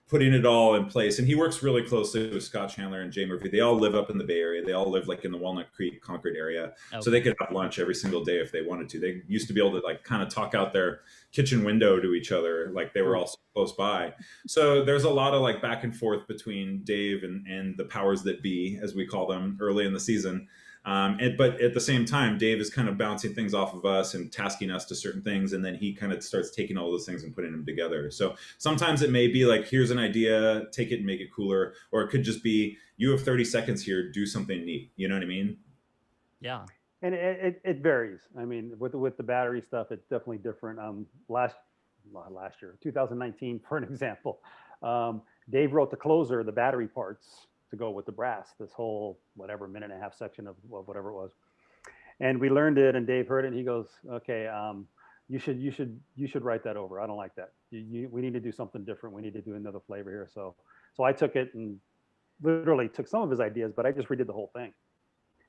putting it all in place, and he works really closely with Scott Chandler and Jay Murphy. They all live up in the Bay Area. They all live like in the Walnut Creek, Concord area. Okay. So they could have lunch every single day if they wanted to. They used to be able to like kind of talk out their kitchen window to each other, like they were all so close by. So there's a lot of like back and forth between Dave and the powers that be, as we call them, early in the season. But at the same time, Dave is kind of bouncing things off of us and tasking us to certain things, and then he kind of starts taking all those things and putting them together. So sometimes it may be like, here's an idea, take it and make it cooler, or it could just be, you have 30 seconds here, do something neat. You know what I mean? Yeah. And it varies. I mean, with the battery stuff, it's definitely different. Last year, 2019, for an example, Dave wrote the closer, the battery parts, to go with the brass, this whole whatever minute and a half section of whatever it was. And we learned it, and Dave heard it, and he goes, okay, you should write that over. I don't like that. We need to do something different. We need to do another flavor here. So I took it and literally took some of his ideas, but I just redid the whole thing.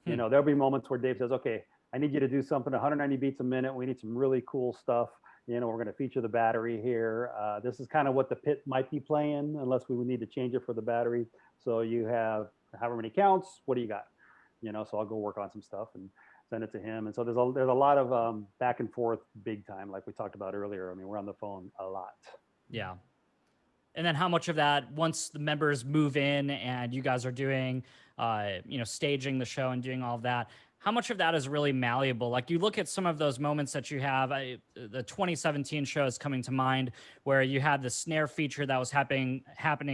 There'll be moments where Dave says, okay, I need you to do something 190 beats a minute. We need some really cool stuff. We're going to feature the battery here. This is kind of what the pit might be playing, unless we would need to change it for the battery. So you have however many counts. What do you got? So I'll go work on some stuff and send it to him. And so there's a lot of back and forth, big time, like we talked about earlier. I mean, we're on the phone a lot. Yeah. And then how much of that, once the members move in and you guys are doing, staging the show and doing all of that, how much of that is really malleable? Like, you look at some of those moments that you have, the 2017 show is coming to mind, where you had the snare feature that was happening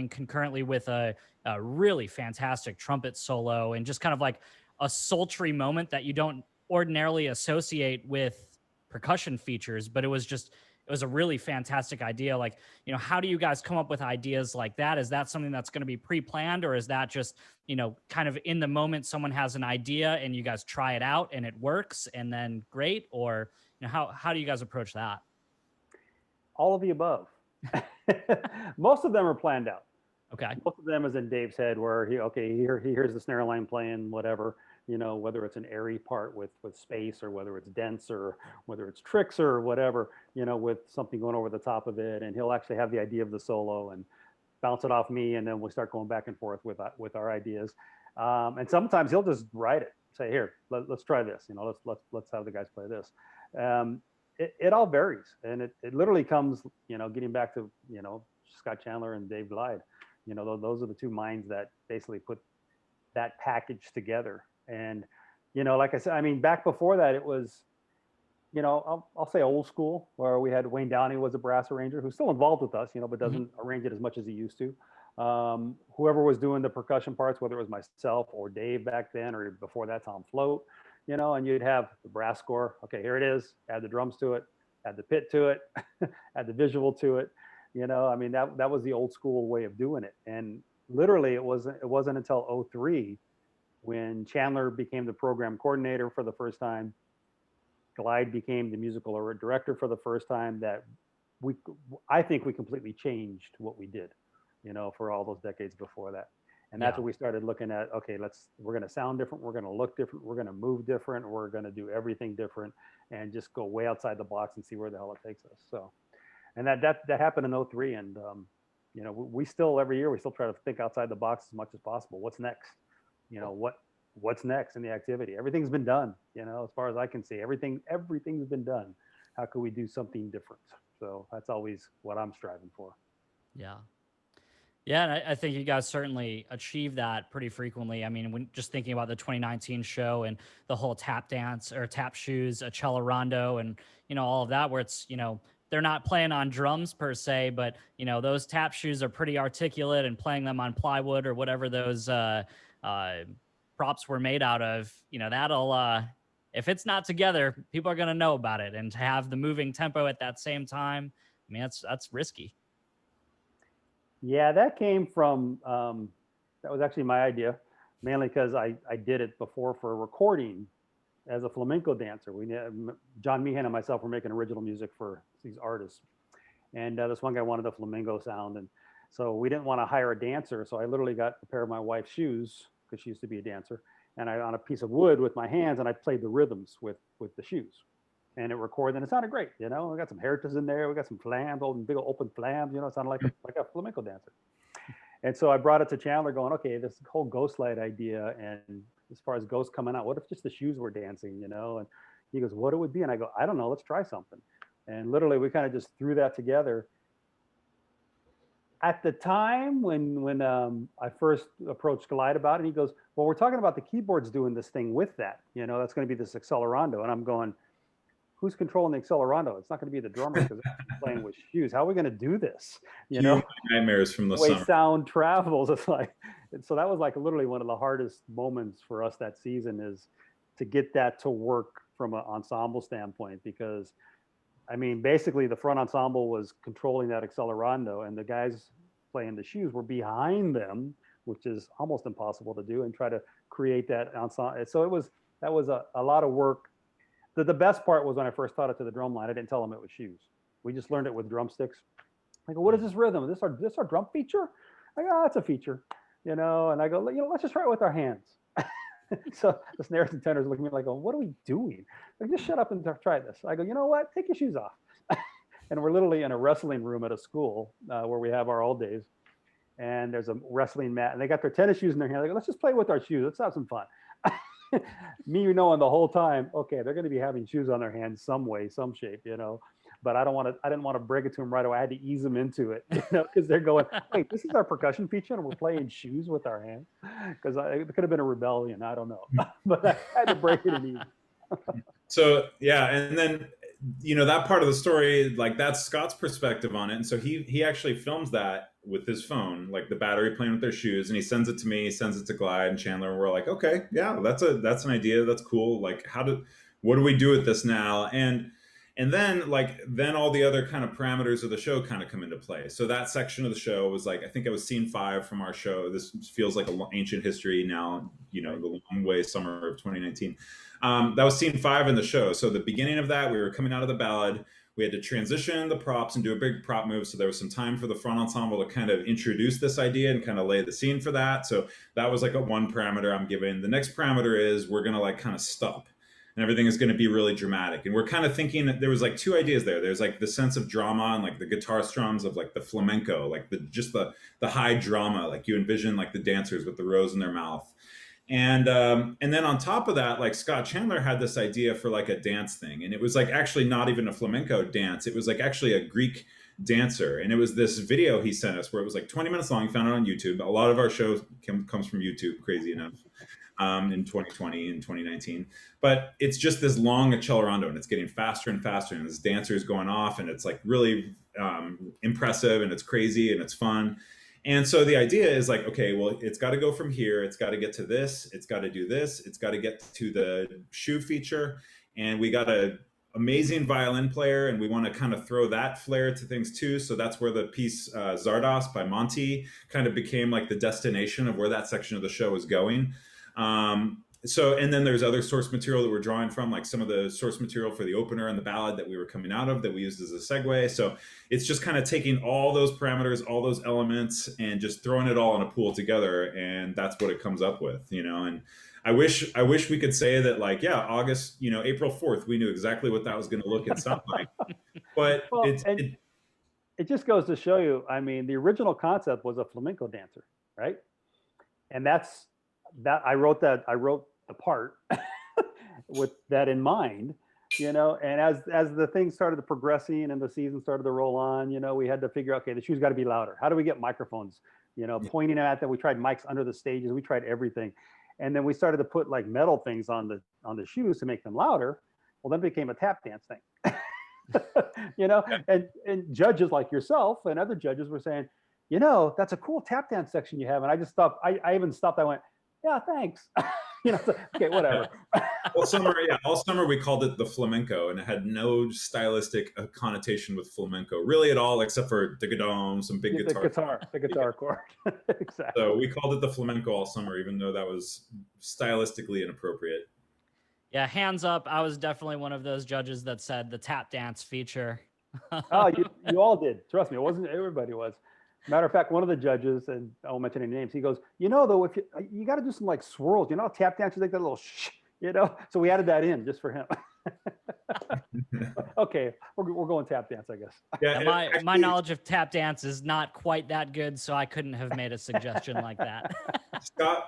concurrently with a really fantastic trumpet solo, and just kind of like a sultry moment that you don't ordinarily associate with percussion features, but it was a really fantastic idea. Like, how do you guys come up with ideas like that? Is that something that's going to be pre-planned, or is that just, kind of in the moment, someone has an idea and you guys try it out and it works and then great? Or, how do you guys approach that? All of the above. Most of them are planned out. Okay. Most of them is in Dave's head, where he hears the snare line playing, whatever, whether it's an airy part with space, or whether it's dense, or whether it's tricks or whatever, with something going over the top of it. And he'll actually have the idea of the solo and bounce it off me. And then we'll start going back and forth with our ideas. And sometimes he'll just write it, say, here, let's try this. Let's have the guys play this. It all varies. And it literally comes, getting back to, Scott Chandler and Dave Glide. Those are the two minds that basically put that package together. And, like I said, I mean, back before that, it was, I'll say old school, where we had Wayne Downey was a brass arranger who's still involved with us, but doesn't arrange it as much as he used to. Whoever was doing the percussion parts, whether it was myself or Dave back then, or before that, Tom Float, and you'd have the brass score. Okay, here it is. Add the drums to it, add the pit to it, add the visual to it. I mean, that was the old school way of doing it. And literally it wasn't until '03 when Chandler became the program coordinator for the first time, Glide became the musical director for the first time, that I think we completely changed what we did, for all those decades before that. And that's Yeah. what we started looking at. Okay, we're going to sound different. We're going to look different. We're going to move different. We're going to do everything different and just go way outside the box and see where the hell it takes us. So, and that happened in '03. And, we still, every year, we still try to think outside the box as much as possible. What's next? What's next in the activity? Everything's been done, as far as I can see, everything's been done. How can we do something different? So that's always what I'm striving for. Yeah. Yeah, and I think you guys certainly achieve that pretty frequently. I mean, when just thinking about the 2019 show and the whole tap dance or tap shoes, a cello rondo, and all of that, where it's they're not playing on drums per se, but those tap shoes are pretty articulate, and playing them on plywood or whatever those props were made out of, that'll if it's not together, people are gonna know about it. And to have the moving tempo at that same time, I mean, that's risky. Yeah, that came from, that was actually my idea, mainly because I did it before for a recording as a flamenco dancer. John Meehan and myself were making original music for these artists. And this one guy wanted a flamenco sound. And so we didn't want to hire a dancer. So I literally got a pair of my wife's shoes, because she used to be a dancer. And on a piece of wood with my hands, and I played the rhythms with the shoes. And it recorded, and it sounded great. We got some heritage in there. We got some flams, big old open flams. It sounded like a flamenco dancer. And so I brought it to Chandler, going, okay, this whole ghost light idea, and as far as ghosts coming out, what if just the shoes were dancing? And he goes, what it would be? And I go, I don't know. Let's try something. And literally, we kind of just threw that together. At the time when I first approached Glide about it, he goes, well, we're talking about the keyboards doing this thing with that. That's going to be this accelerando. And I'm going, who's controlling the accelerando? It's not going to be the drummer, because they're playing with shoes. How are we going to do this? Nightmares from the way summer. Sound travels. It's like, so that was like literally one of the hardest moments for us that season, is to get that to work from an ensemble standpoint. Because I mean, basically the front ensemble was controlling that accelerando, and the guys playing the shoes were behind them, which is almost impossible to do, and try to create that ensemble. So that was a lot of work. The best part was when I first taught it to the drum line. I didn't tell them it was shoes. We just learned it with drumsticks. I go, what is this rhythm? Is this our drum feature? I go, oh, that's a feature, And I go, let's just try it with our hands. So the snares and tenors look at me like, what are we doing? Like, just shut up and try this. I go, you know what? Take your shoes off. And we're literally in a wrestling room at a school where we have our all days. And there's a wrestling mat, and they got their tennis shoes in their hand. They go, let's just play with our shoes. Let's have some fun. Me, knowing the whole time, okay, they're going to be having shoes on their hands some way, some shape, But I didn't want to break it to them right away. I had to ease them into it, because they're going, wait, this is our percussion feature, and we're playing shoes with our hands, because it could have been a rebellion. I don't know, but I had to break it in ease. So yeah, and then that part of the story, like, that's Scott's perspective on it, and so he actually films that with his phone, like the battery playing with their shoes, and he sends it to me, he sends it to Glide and Chandler, and we're like, okay, yeah, that's an idea, that's cool. Like, what do we do with this now? And then all the other kind of parameters of the show kind of come into play. So that section of the show was like, I think it was scene 5 from our show. This feels like ancient history now, the long way summer of 2019. That was scene 5 in the show. So the beginning of that, we were coming out of the ballad. We had to transition the props and do a big prop move. So there was some time for the front ensemble to kind of introduce this idea and kind of lay the scene for that. So that was like one parameter I'm giving. The next parameter is we're going to like kind of stop, and everything is going to be really dramatic. And we're kind of thinking that there was like 2 ideas there. There's like the sense of drama and like the guitar strums of like the flamenco, like the high drama, like you envision like the dancers with the rose in their mouth. And then on top of that, like Scott Chandler had this idea for like a dance thing. And it was like actually not even a flamenco dance. It was like actually a Greek dancer. And it was this video he sent us where it was like 20 minutes long. He found it on YouTube. A lot of our show comes from YouTube, crazy enough, in 2020 and 2019. But it's just this long accelerando, and it's getting faster and faster. And this dancer is going off, and it's like really impressive, and it's crazy, and it's fun. And so the idea is like, okay, well, it's got to go from here. It's got to get to this. It's got to do this. It's got to get to the shoe feature. And we got to amazing violin player, and we want to kind of throw that flair to things too. So that's where the piece Zardos by Monty kind of became like the destination of where that section of the show was going. And then there's other source material that we're drawing from, like some of the source material for the opener and the ballad that we were coming out of that we used as a segue. So it's just kind of taking all those parameters, all those elements, and just throwing it all in a pool together. And that's what it comes up with, And I wish we could say that, like, yeah, August, April 4th, we knew exactly what that was going to look and sound like. But it just goes to show you, I mean, the original concept was a flamenco dancer, right? And I wrote the part with that in mind, and as the things started progressing and the season started to roll on, we had to figure out, okay, the shoe's got to be louder. How do we get microphones, pointing at that? We tried mics under the stages. We tried everything. And then we started to put like metal things on the shoes to make them louder. Well, then it became a tap dance thing, and judges like yourself and other judges were saying, that's a cool tap dance section you have. And I just stopped. I even stopped. I went, yeah, thanks. Okay, whatever. All summer we called it the flamenco, and it had no stylistic connotation with flamenco really at all, except for the some big guitar. The guitar chord. Exactly. So we called it the flamenco all summer, even though that was stylistically inappropriate. Yeah, hands up. I was definitely one of those judges that said the tap dance feature. Oh, you all did. Trust me, it wasn't everybody was. Matter of fact, one of the judges, and I won't mention any names, he goes, though, if you got to do some like swirls, tap dancers like that little shh, So we added that in just for him. Okay, we're going tap dance, I guess. Yeah, my knowledge of tap dance is not quite that good, so I couldn't have made a suggestion like that.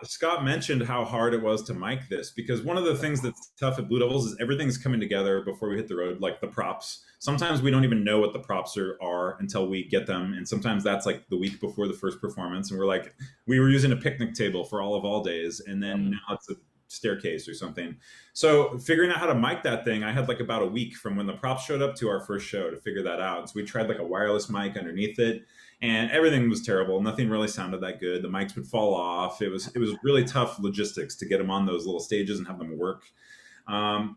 Scott mentioned how hard it was to mic this, because one of the things that's tough at Blue Devils is everything's coming together before we hit the road, like the props. Sometimes we don't even know what the props are until we get them, and sometimes that's like the week before the first performance, and we're like, we were using a picnic table for all days, and then now it's a staircase or something. So figuring out how to mic that thing, I had like about a week from when the props showed up to our first show to figure that out. So we tried like a wireless mic underneath it, and everything was terrible. Nothing really sounded that good. The mics would fall off. It was really tough logistics to get them on those little stages and have them work.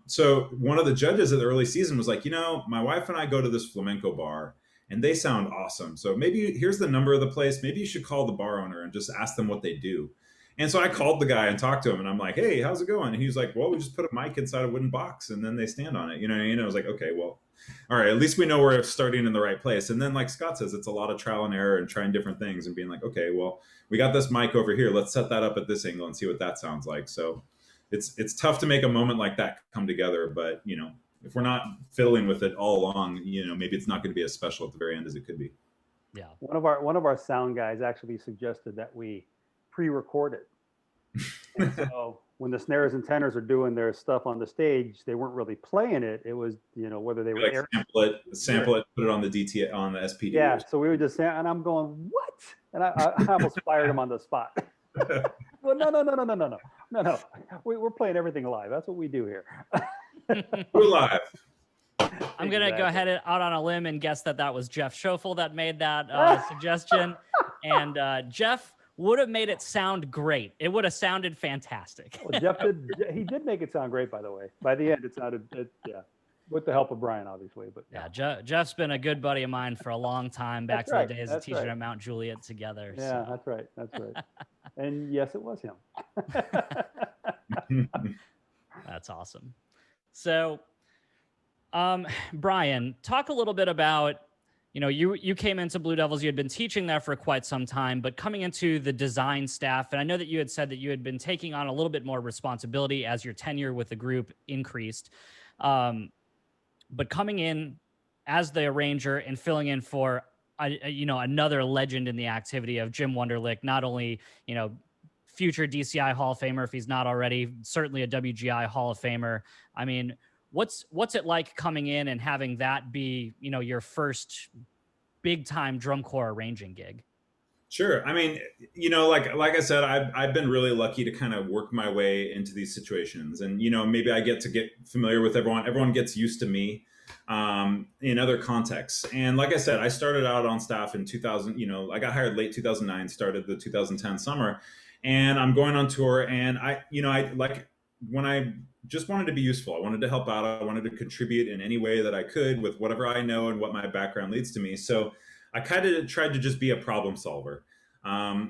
So one of the judges at the early season was like, my wife and I go to this flamenco bar and they sound awesome. So maybe here's the number of the place. Maybe you should call the bar owner and just ask them what they do. And so I called the guy and talked to him, and I'm like, hey, how's it going? And he was like, well, we just put a mic inside a wooden box and then they stand on it. I was like, okay, well, all right, at least we know we're starting in the right place. And then like Scott says, it's a lot of trial and error and trying different things and being like, okay, well, we got this mic over here. Let's set that up at this angle and see what that sounds like. So it's tough to make a moment like that come together. But, if we're not fiddling with it all along, maybe it's not going to be as special at the very end as it could be. Yeah. One of our sound guys actually suggested that we pre-record it. And so when the snares and tenors are doing their stuff on the stage, they weren't really playing it. It was, whether they were like sample it, put it on the DT on the SPD. Yeah. So we were just saying, and I'm going, what? And I almost fired him on the spot. Well, no. We're playing everything live. That's what we do here. We're live. I'm going to go ahead and out on a limb and guess that was Jeff Schoeffel that made that suggestion. And Jeff would have made it sound great. It would have sounded fantastic. Well, Jeff did make it sound great, by the way. By the end, it sounded, with the help of Brian, obviously. But yeah, Jeff's been a good buddy of mine for a long time, back to the days of teaching at Mount Juliet together. Yeah, so. That's right. And yes, it was him. That's awesome. So, Brian, talk a little bit about, you came into Blue Devils, you had been teaching there for quite some time, but coming into the design staff, and I know that you had said that you had been taking on a little bit more responsibility as your tenure with the group increased. But coming in as the arranger and filling in for, another legend in the activity of Jim Wunderlich, not only, future DCI Hall of Famer, if he's not already, certainly a WGI Hall of Famer. I mean, what's it like coming in and having that be, your first big time drum corps arranging gig? Sure. I mean, like I said, I've been really lucky to kind of work my way into these situations, and maybe I get familiar with everyone. Everyone gets used to me in other contexts. And like I said, I started out on staff in 2000. I got hired late 2009, started the 2010 summer, and I'm going on tour. And I like when I just wanted to be useful. I wanted to help out. I wanted to contribute in any way that I could with whatever I know and what my background leads to me. So I kind of tried to just be a problem solver.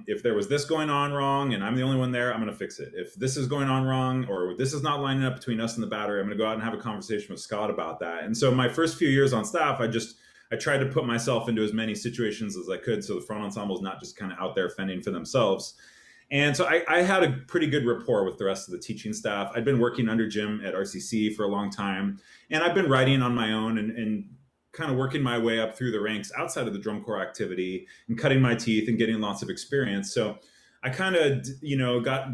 If there was this going on wrong and I'm the only one there, I'm going to fix it. If this is going on wrong or this is not lining up between us and the battery, I'm going to go out and have a conversation with Scott about that. And so my first few years on staff, I tried to put myself into as many situations as I could so the front ensemble is not just kind of out there fending for themselves. And so I had a pretty good rapport with the rest of the teaching staff. I'd been working under Jim at RCC for a long time, and I've been writing on my own and kind of working my way up through the ranks outside of the drum corps activity and cutting my teeth and getting lots of experience. So I kind of,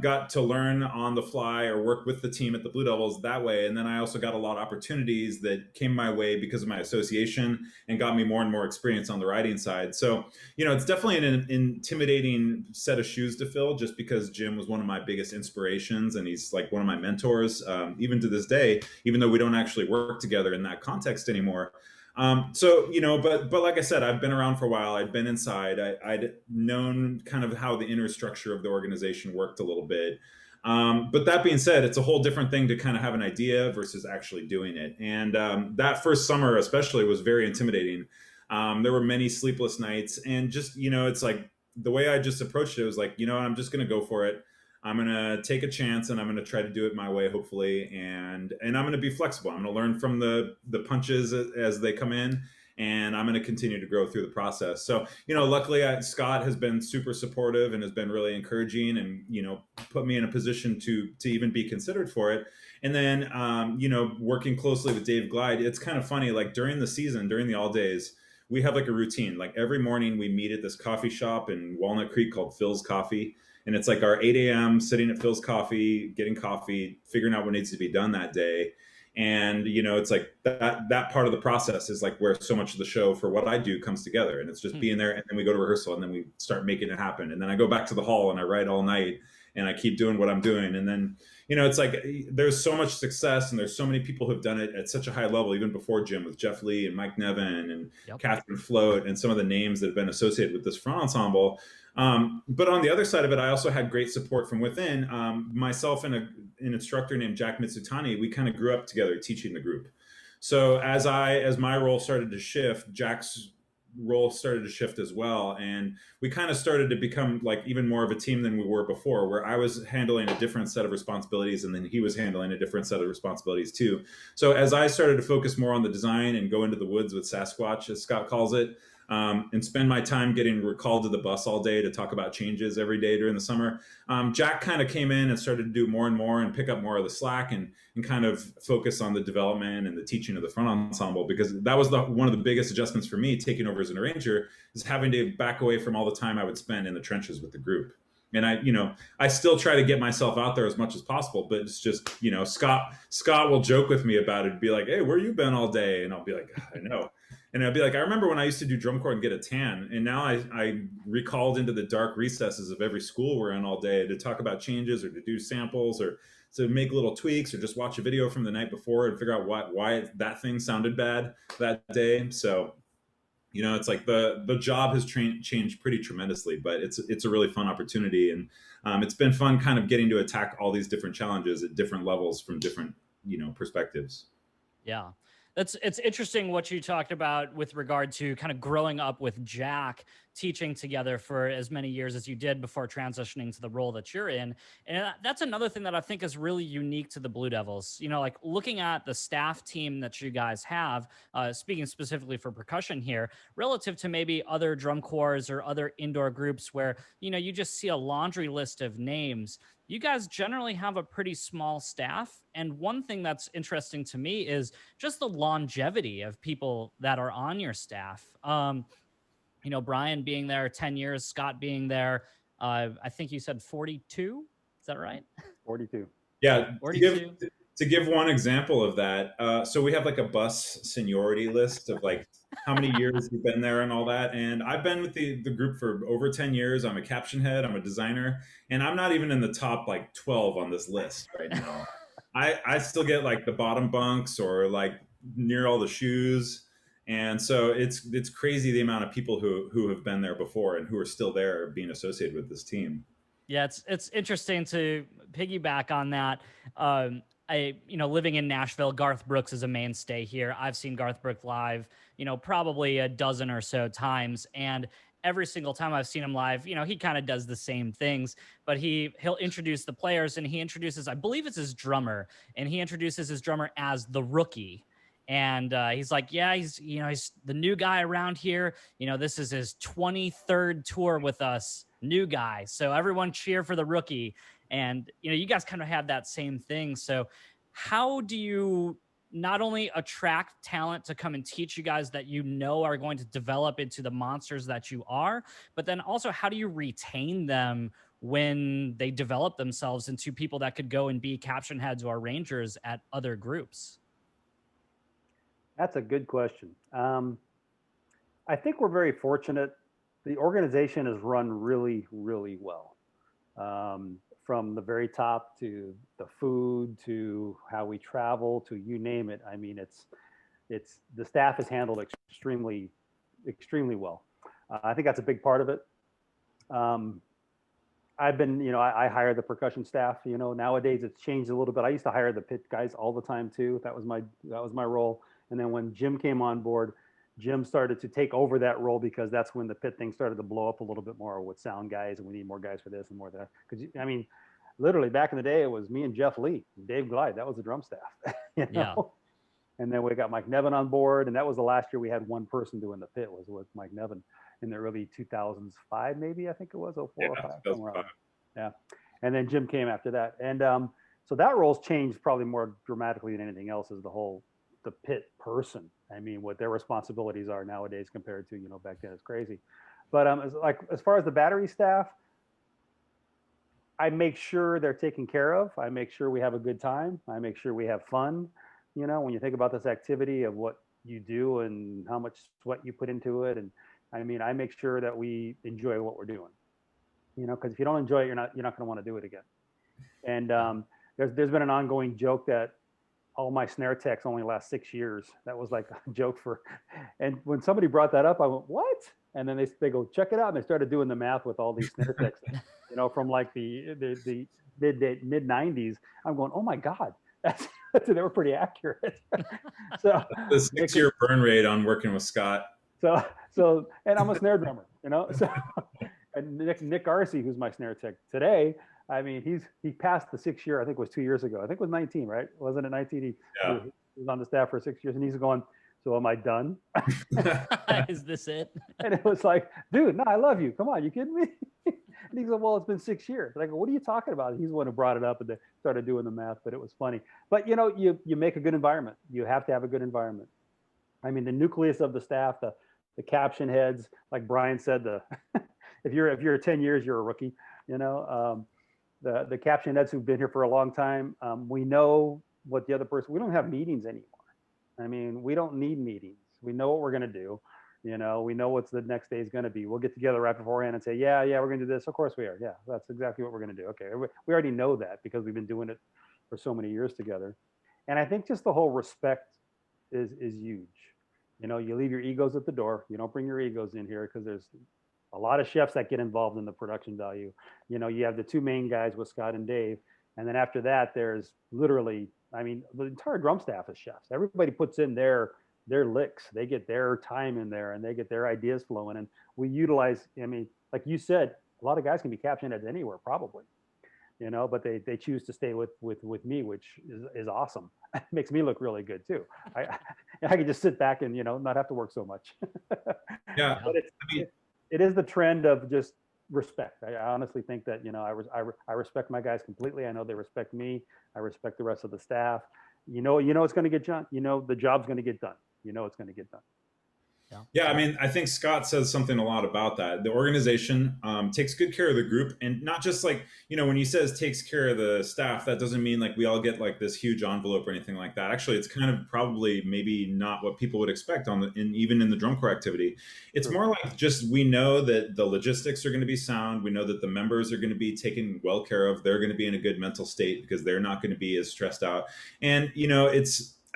got to learn on the fly or work with the team at the Blue Devils that way. And then I also got a lot of opportunities that came my way because of my association and got me more and more experience on the writing side. So, it's definitely an intimidating set of shoes to fill just because Jim was one of my biggest inspirations and he's like one of my mentors, even to this day, even though we don't actually work together in that context anymore. But like I said, I've been around for a while. I'd been inside. I'd known kind of how the inner structure of the organization worked a little bit. But that being said, it's a whole different thing to kind of have an idea versus actually doing it. And that first summer especially was very intimidating. There were many sleepless nights and just, it's like the way I just approached it was like, I'm just going to go for it. I'm going to take a chance and I'm going to try to do it my way, hopefully. And I'm going to be flexible. I'm going to learn from the punches as they come in, and I'm going to continue to grow through the process. So, luckily Scott has been super supportive and has been really encouraging and, put me in a position to even be considered for it. And then, working closely with Dave Glide, it's kind of funny, like during the season, during the all days, we have like a routine. Like every morning we meet at this coffee shop in Walnut Creek called Phil's Coffee. And it's like our 8 a.m. sitting at Phil's Coffee, getting coffee, figuring out what needs to be done that day. And, it's like that part of the process is like where so much of the show for what I do comes together. And it's just being there. And then we go to rehearsal and then we start making it happen. And then I go back to the hall and I write all night and I keep doing what I'm doing. And then, it's like there's so much success and there's so many people who've done it at such a high level, even before Jim, with Jeff Lee and Mike Nevin and Catherine Float and some of the names that have been associated with this front ensemble. But on the other side of it, I also had great support from within. Myself and an instructor named Jack Mitsutani, we kind of grew up together teaching the group. So as my role started to shift, Jack's role started to shift as well. And we kind of started to become like even more of a team than we were before, where I was handling a different set of responsibilities and then he was handling a different set of responsibilities too. So as I started to focus more on the design and go into the woods with Sasquatch, as Scott calls it, and spend my time getting recalled to the bus all day to talk about changes every day during the summer. Jack kind of came in and started to do more and more and pick up more of the slack and kind of focus on the development and the teaching of the front ensemble, because that was one of the biggest adjustments for me taking over as an arranger, is having to back away from all the time I would spend in the trenches with the group. And I still try to get myself out there as much as possible, but it's just, Scott will joke with me about it, be like, "Hey, where you been all day?" And I'll be like, "I know." And I'd be like, I remember when I used to do drum corps and get a tan, and now I recalled into the dark recesses of every school we're in all day to talk about changes or to do samples or to make little tweaks or just watch a video from the night before and figure out why that thing sounded bad that day. So, it's like the job has changed pretty tremendously, but it's a really fun opportunity. And it's been fun kind of getting to attack all these different challenges at different levels from different, perspectives. Yeah. It's interesting what you talked about with regard to kind of growing up with Jack, teaching together for as many years as you did before transitioning to the role that you're in. And that's another thing that I think is really unique to the Blue Devils. Like looking at the staff team that you guys have, speaking specifically for percussion here, relative to maybe other drum corps or other indoor groups where, you just see a laundry list of names. You guys generally have a pretty small staff. And one thing that's interesting to me is just the longevity of people that are on your staff. Brian being there 10 years, Scott being there, I think you said 42. Is that right? 42. Yeah. 42. To give one example of that, so we have like a bus seniority list of like how many years you've been there and all that. And I've been with the group for over 10 years. I'm a caption head, I'm a designer, and I'm not even in the top like 12 on this list right now. I still get like the bottom bunks or like near all the shoes. And so it's crazy the amount of people who have been there before and who are still there being associated with this team. Yeah, it's interesting to piggyback on that, living in Nashville, Garth Brooks is a mainstay here. I've seen Garth Brooks live, probably a dozen or so times. And every single time I've seen him live, he kind of does the same things, but he'll introduce the players, and he introduces, I believe it's his drummer, and he introduces his drummer as the rookie. And he's like, yeah, he's the new guy around here. This is his 23rd tour with us, new guy. So everyone cheer for the rookie. And, you guys kind of have that same thing. So how do you not only attract talent to come and teach you guys that are going to develop into the monsters that you are, but then also how do you retain them when they develop themselves into people that could go and be caption heads or rangers at other groups? That's a good question. I think we're very fortunate. The organization is run really, really well. From the very top to the food, to how we travel, to you name it. I mean, it's the staff is handled extremely, extremely well. I think that's a big part of it. I've been, I hire the percussion staff. Nowadays it's changed a little bit. I used to hire the pit guys all the time too. That was my role. And then when Jim came on board, Jim started to take over that role, because that's when the pit thing started to blow up a little bit more with sound guys, and we need more guys for this and more that. Because literally back in the day, it was me and Jeff Lee, and Dave Glide. That was the drum staff. Yeah. And then we got Mike Nevin on board, and that was the last year we had one person doing the pit, was with Mike Nevin in the early 2005, maybe, I think it was 04 or 05. Somewhere around. Yeah. And then Jim came after that. And so that role's changed probably more dramatically than anything else, is the pit person. I mean, what their responsibilities are nowadays compared to, back then, is crazy. But as far as the battery staff, I make sure they're taken care of. I make sure we have a good time. I make sure we have fun. When you think about this activity of what you do and how much sweat you put into it. And I make sure that we enjoy what we're doing, because if you don't enjoy it, you're not going to want to do it again. And there's been an ongoing joke that all my snare techs only last 6 years. That was like a joke and when somebody brought that up, I went, what? And then they go, check it out. And they started doing the math with all these snare techs, from like the mid 90s. I'm going, oh my God, they were pretty accurate. So the 6-year burn rate on working with Scott. So, and I'm a snare drummer, so, and Nick Arcee, who's my snare tech today, he passed the 6 year, I think it was 2 years ago. I think it was 19, right? Wasn't it 19? He was on the staff for 6 years, and he's going, so am I done? Is this it? And it was like, dude, no, I love you. Come on, you kidding me? And he goes, well, it's been 6 years. And I go, what are you talking about? He's the one who brought it up, and they started doing the math, but it was funny. But you make a good environment. You have to have a good environment. The nucleus of the staff, the caption heads, like Brian said, if you're 10 years, you're a rookie. The caption heads who've been here for a long time, we know what the other person. We don't have meetings anymore. We don't need meetings. We know what we're going to do. We know what's the next day is going to be. We'll get together right beforehand and say, yeah, we're going to do this. Of course we are. Yeah, that's exactly what we're going to do. Okay, we already know that because we've been doing it for so many years together. And I think just the whole respect is huge. You leave your egos at the door. You don't bring your egos in here, because there's a lot of chefs that get involved in the production value. You have the two main guys with Scott and Dave. And then after that, there's literally, the entire drum staff is chefs. Everybody puts in their licks. They get their time in there, and they get their ideas flowing. And we utilize, like you said, a lot of guys can be caption heads anywhere, probably, but they choose to stay with me, which is awesome. It makes me look really good too. I can just sit back and, not have to work so much. Yeah. But it is the trend of just respect. I honestly think that, I respect my guys completely. I know they respect me. I respect the rest of the staff. It's going to get done. The job's going to get done. It's going to get done. Yeah, I think Scott says something a lot about that. The organization takes good care of the group, and not just like, when he says takes care of the staff, that doesn't mean like we all get like this huge envelope or anything like that. Actually, it's kind of probably maybe not what people would expect even in the drum corps activity. It's more like just, we know that the logistics are going to be sound. We know that the members are going to be taken well care of. They're going to be in a good mental state because they're not going to be as stressed out. And,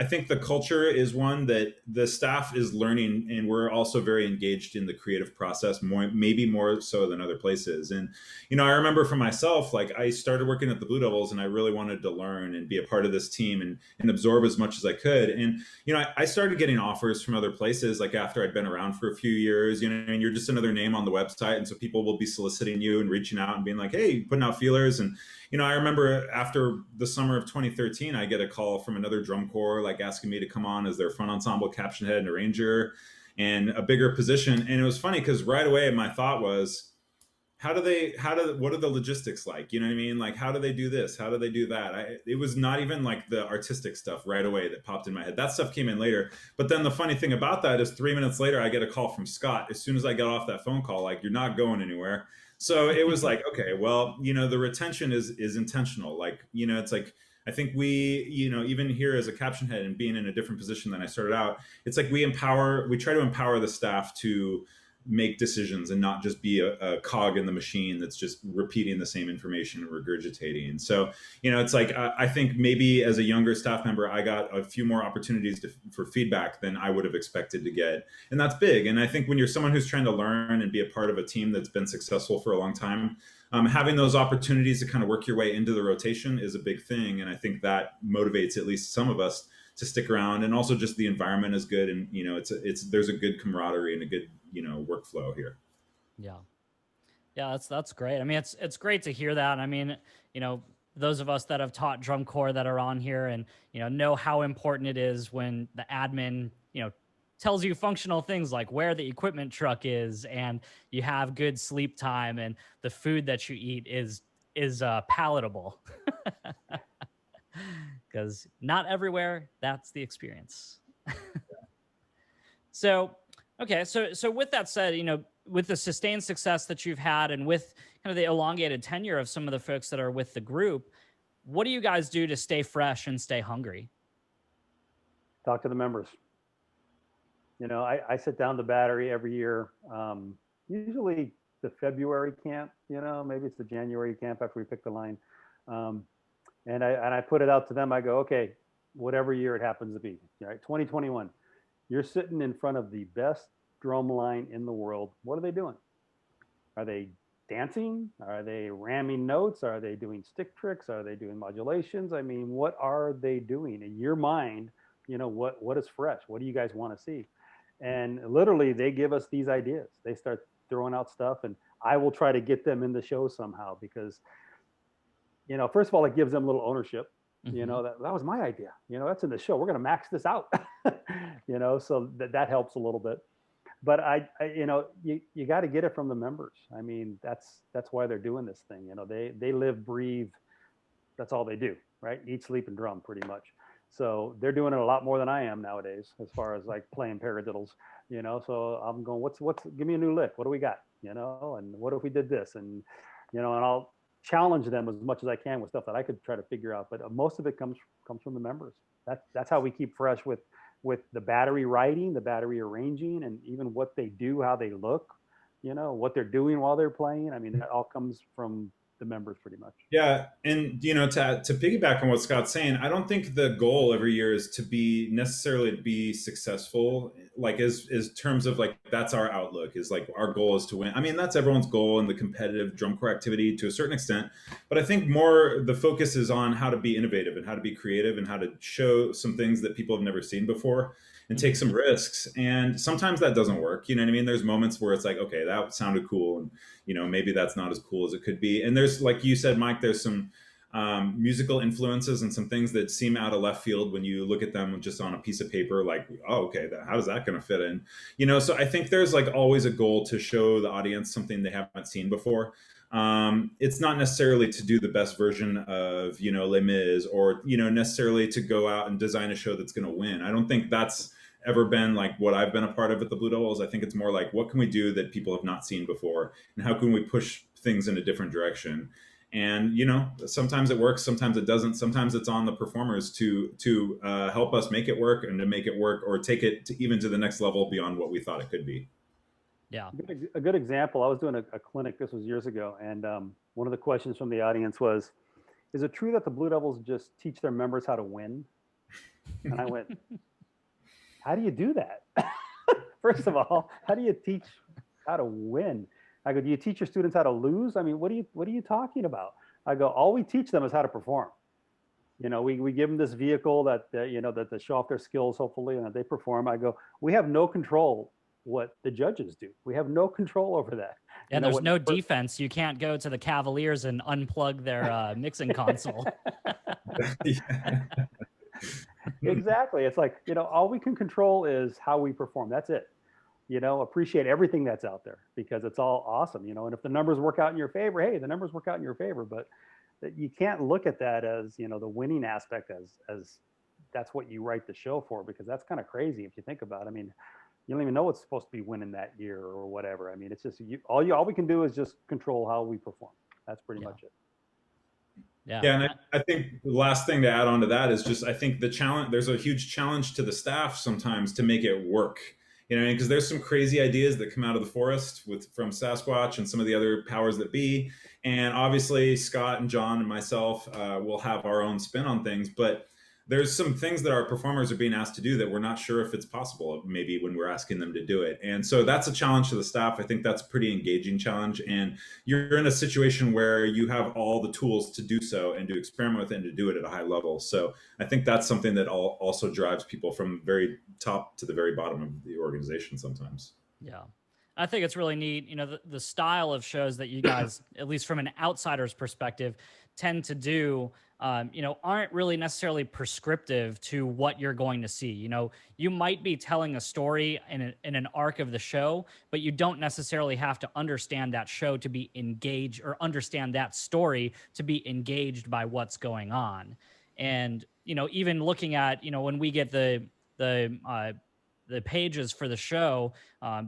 I think the culture is one that the staff is learning, and we're also very engaged in the creative process, maybe more so than other places. And I remember for myself, like I started working at the Blue Devils, and I really wanted to learn and be a part of this team and absorb as much as I could. And I started getting offers from other places, like after I'd been around for a few years. And you're just another name on the website, and so people will be soliciting you and reaching out and being like, "Hey, putting out feelers." And I remember after the summer of 2013, I get a call from another drum corps, like asking me to come on as their front ensemble caption head and arranger, and a bigger position. And it was funny because right away my thought was, what are the logistics like? You know what I mean? Like, how do they do this? How do they do that? It was not even like the artistic stuff right away that popped in my head. That stuff came in later. But then the funny thing about that is 3 minutes later, I get a call from Scott. As soon as I got off that phone call, like, "You're not going anywhere." So it was like, okay, well, the retention is intentional. Like, it's like, I think we, even here as a caption head and being in a different position than I started out, it's like we try to empower the staff to make decisions and not just be a cog in the machine that's just repeating the same information and regurgitating. So, it's like, I think maybe as a younger staff member, I got a few more opportunities for feedback than I would have expected to get. And that's big. And I think when you're someone who's trying to learn and be a part of a team that's been successful for a long time, having those opportunities to kind of work your way into the rotation is a big thing. And I think that motivates at least some of us to stick around. And also just the environment is good. And, there's a good camaraderie and a good, workflow here. Yeah, that's great. I mean, it's great to hear that. I mean, those of us that have taught drum corps that are on here and, know how important it is when the admin, tells you functional things like where the equipment truck is, and you have good sleep time, and the food that you eat is palatable. Because not everywhere that's the experience. So, okay. So with that said, with the sustained success that you've had and with kind of the elongated tenure of some of the folks that are with the group, what do you guys do to stay fresh and stay hungry? Talk to the members. I sit down the battery every year, usually the February camp, maybe it's the January camp after we pick the line. And I put it out to them. I go, okay, whatever year it happens to be, right? 2021, you're sitting in front of the best drum line in the world. What are they doing? Are they dancing? Are they ramming notes? Are they doing stick tricks? Are they doing modulations? I mean, what are they doing in your mind? What is fresh? What do you guys want to see? And literally they give us these ideas. They start throwing out stuff, and I will try to get them in the show somehow because, first of all, it gives them a little ownership. Mm-hmm. That was my idea. That's in the show. We're going to max this out. So that helps a little bit. But you got to get it from the members. I mean, that's why they're doing this thing. They live, breathe. That's all they do, right? Eat, sleep, and drum, pretty much. So they're doing it a lot more than I am nowadays, as far as like playing paradiddles. So I'm going, what's give me a new lick. What do we got? And what if we did this? And and I'll challenge them as much as I can with stuff that I could try to figure out. But most of it comes from the members. That's how we keep fresh with the battery writing, the battery arranging, and even what they do, how they look, what they're doing while they're playing. I mean, that all comes from the members pretty much. Yeah. And, to piggyback on what Scott's saying, I don't think the goal every year is to be successful, like as terms of like, that's our outlook, is like our goal is to win. I mean, that's everyone's goal in the competitive drum corps activity to a certain extent, but I think more the focus is on how to be innovative and how to be creative and how to show some things that people have never seen before and take some risks. And sometimes that doesn't work. You know what I mean? There's moments where it's like, okay, that sounded cool. And, maybe that's not as cool as it could be. And there's, like you said, Mike, there's some musical influences and some things that seem out of left field when you look at them just on a piece of paper, like, oh, okay, how is that going to fit in? So I think there's like always a goal to show the audience something they haven't seen before. It's not necessarily to do the best version of, Les Mis or, necessarily to go out and design a show that's going to win. I don't think that's ever been like what I've been a part of at the Blue Devils. I think it's more like, what can we do that people have not seen before? And how can we push things in a different direction? And, sometimes it works, sometimes it doesn't. Sometimes it's on the performers to help us make it work and to make it work or take it even to the next level beyond what we thought it could be. Yeah. A good example, I was doing a clinic, this was years ago, and one of the questions from the audience was, is it true that the Blue Devils just teach their members how to win? And I went, how do you do that? First of all, how do you teach how to win? I go, do you teach your students how to lose? I mean, what are you talking about? I go, all we teach them is how to perform. You know, we give them this vehicle that they show off their skills, hopefully, and that they perform. I go, we have no control what the judges do. We have no control over that. Yeah, there's no defense. You can't go to the Cavaliers and unplug their mixing console. Exactly. It's like, all we can control is how we perform. That's it. Appreciate everything that's out there because it's all awesome, and if the numbers work out in your favor, hey, the numbers work out in your favor, but you can't look at that as, the winning aspect as that's what you write the show for, because that's kind of crazy if you think about it. I mean, you don't even know what's supposed to be winning that year or whatever. I mean, it's just all we can do is just control how we perform. That's pretty much it. Yeah, and I think the last thing to add on to that is just I think there's a huge challenge to the staff sometimes to make it work. Because there's some crazy ideas that come out of the forest from Sasquatch and some of the other powers that be. And obviously Scott and John and myself will have our own spin on things, but there's some things that our performers are being asked to do that we're not sure if it's possible, maybe when we're asking them to do it. And so that's a challenge to the staff. I think that's a pretty engaging challenge. And you're in a situation where you have all the tools to do so and to experiment with it and to do it at a high level. So I think that's something that also drives people from very top to the very bottom of the organization sometimes. Yeah. I think it's really neat. The style of shows that you guys, at least from an outsider's perspective, tend to do, aren't really necessarily prescriptive to what you're going to see. You might be telling a story in an arc of the show, but you don't necessarily have to understand that show to be engaged, or understand that story to be engaged by what's going on. And, even looking at, when we get the pages for the show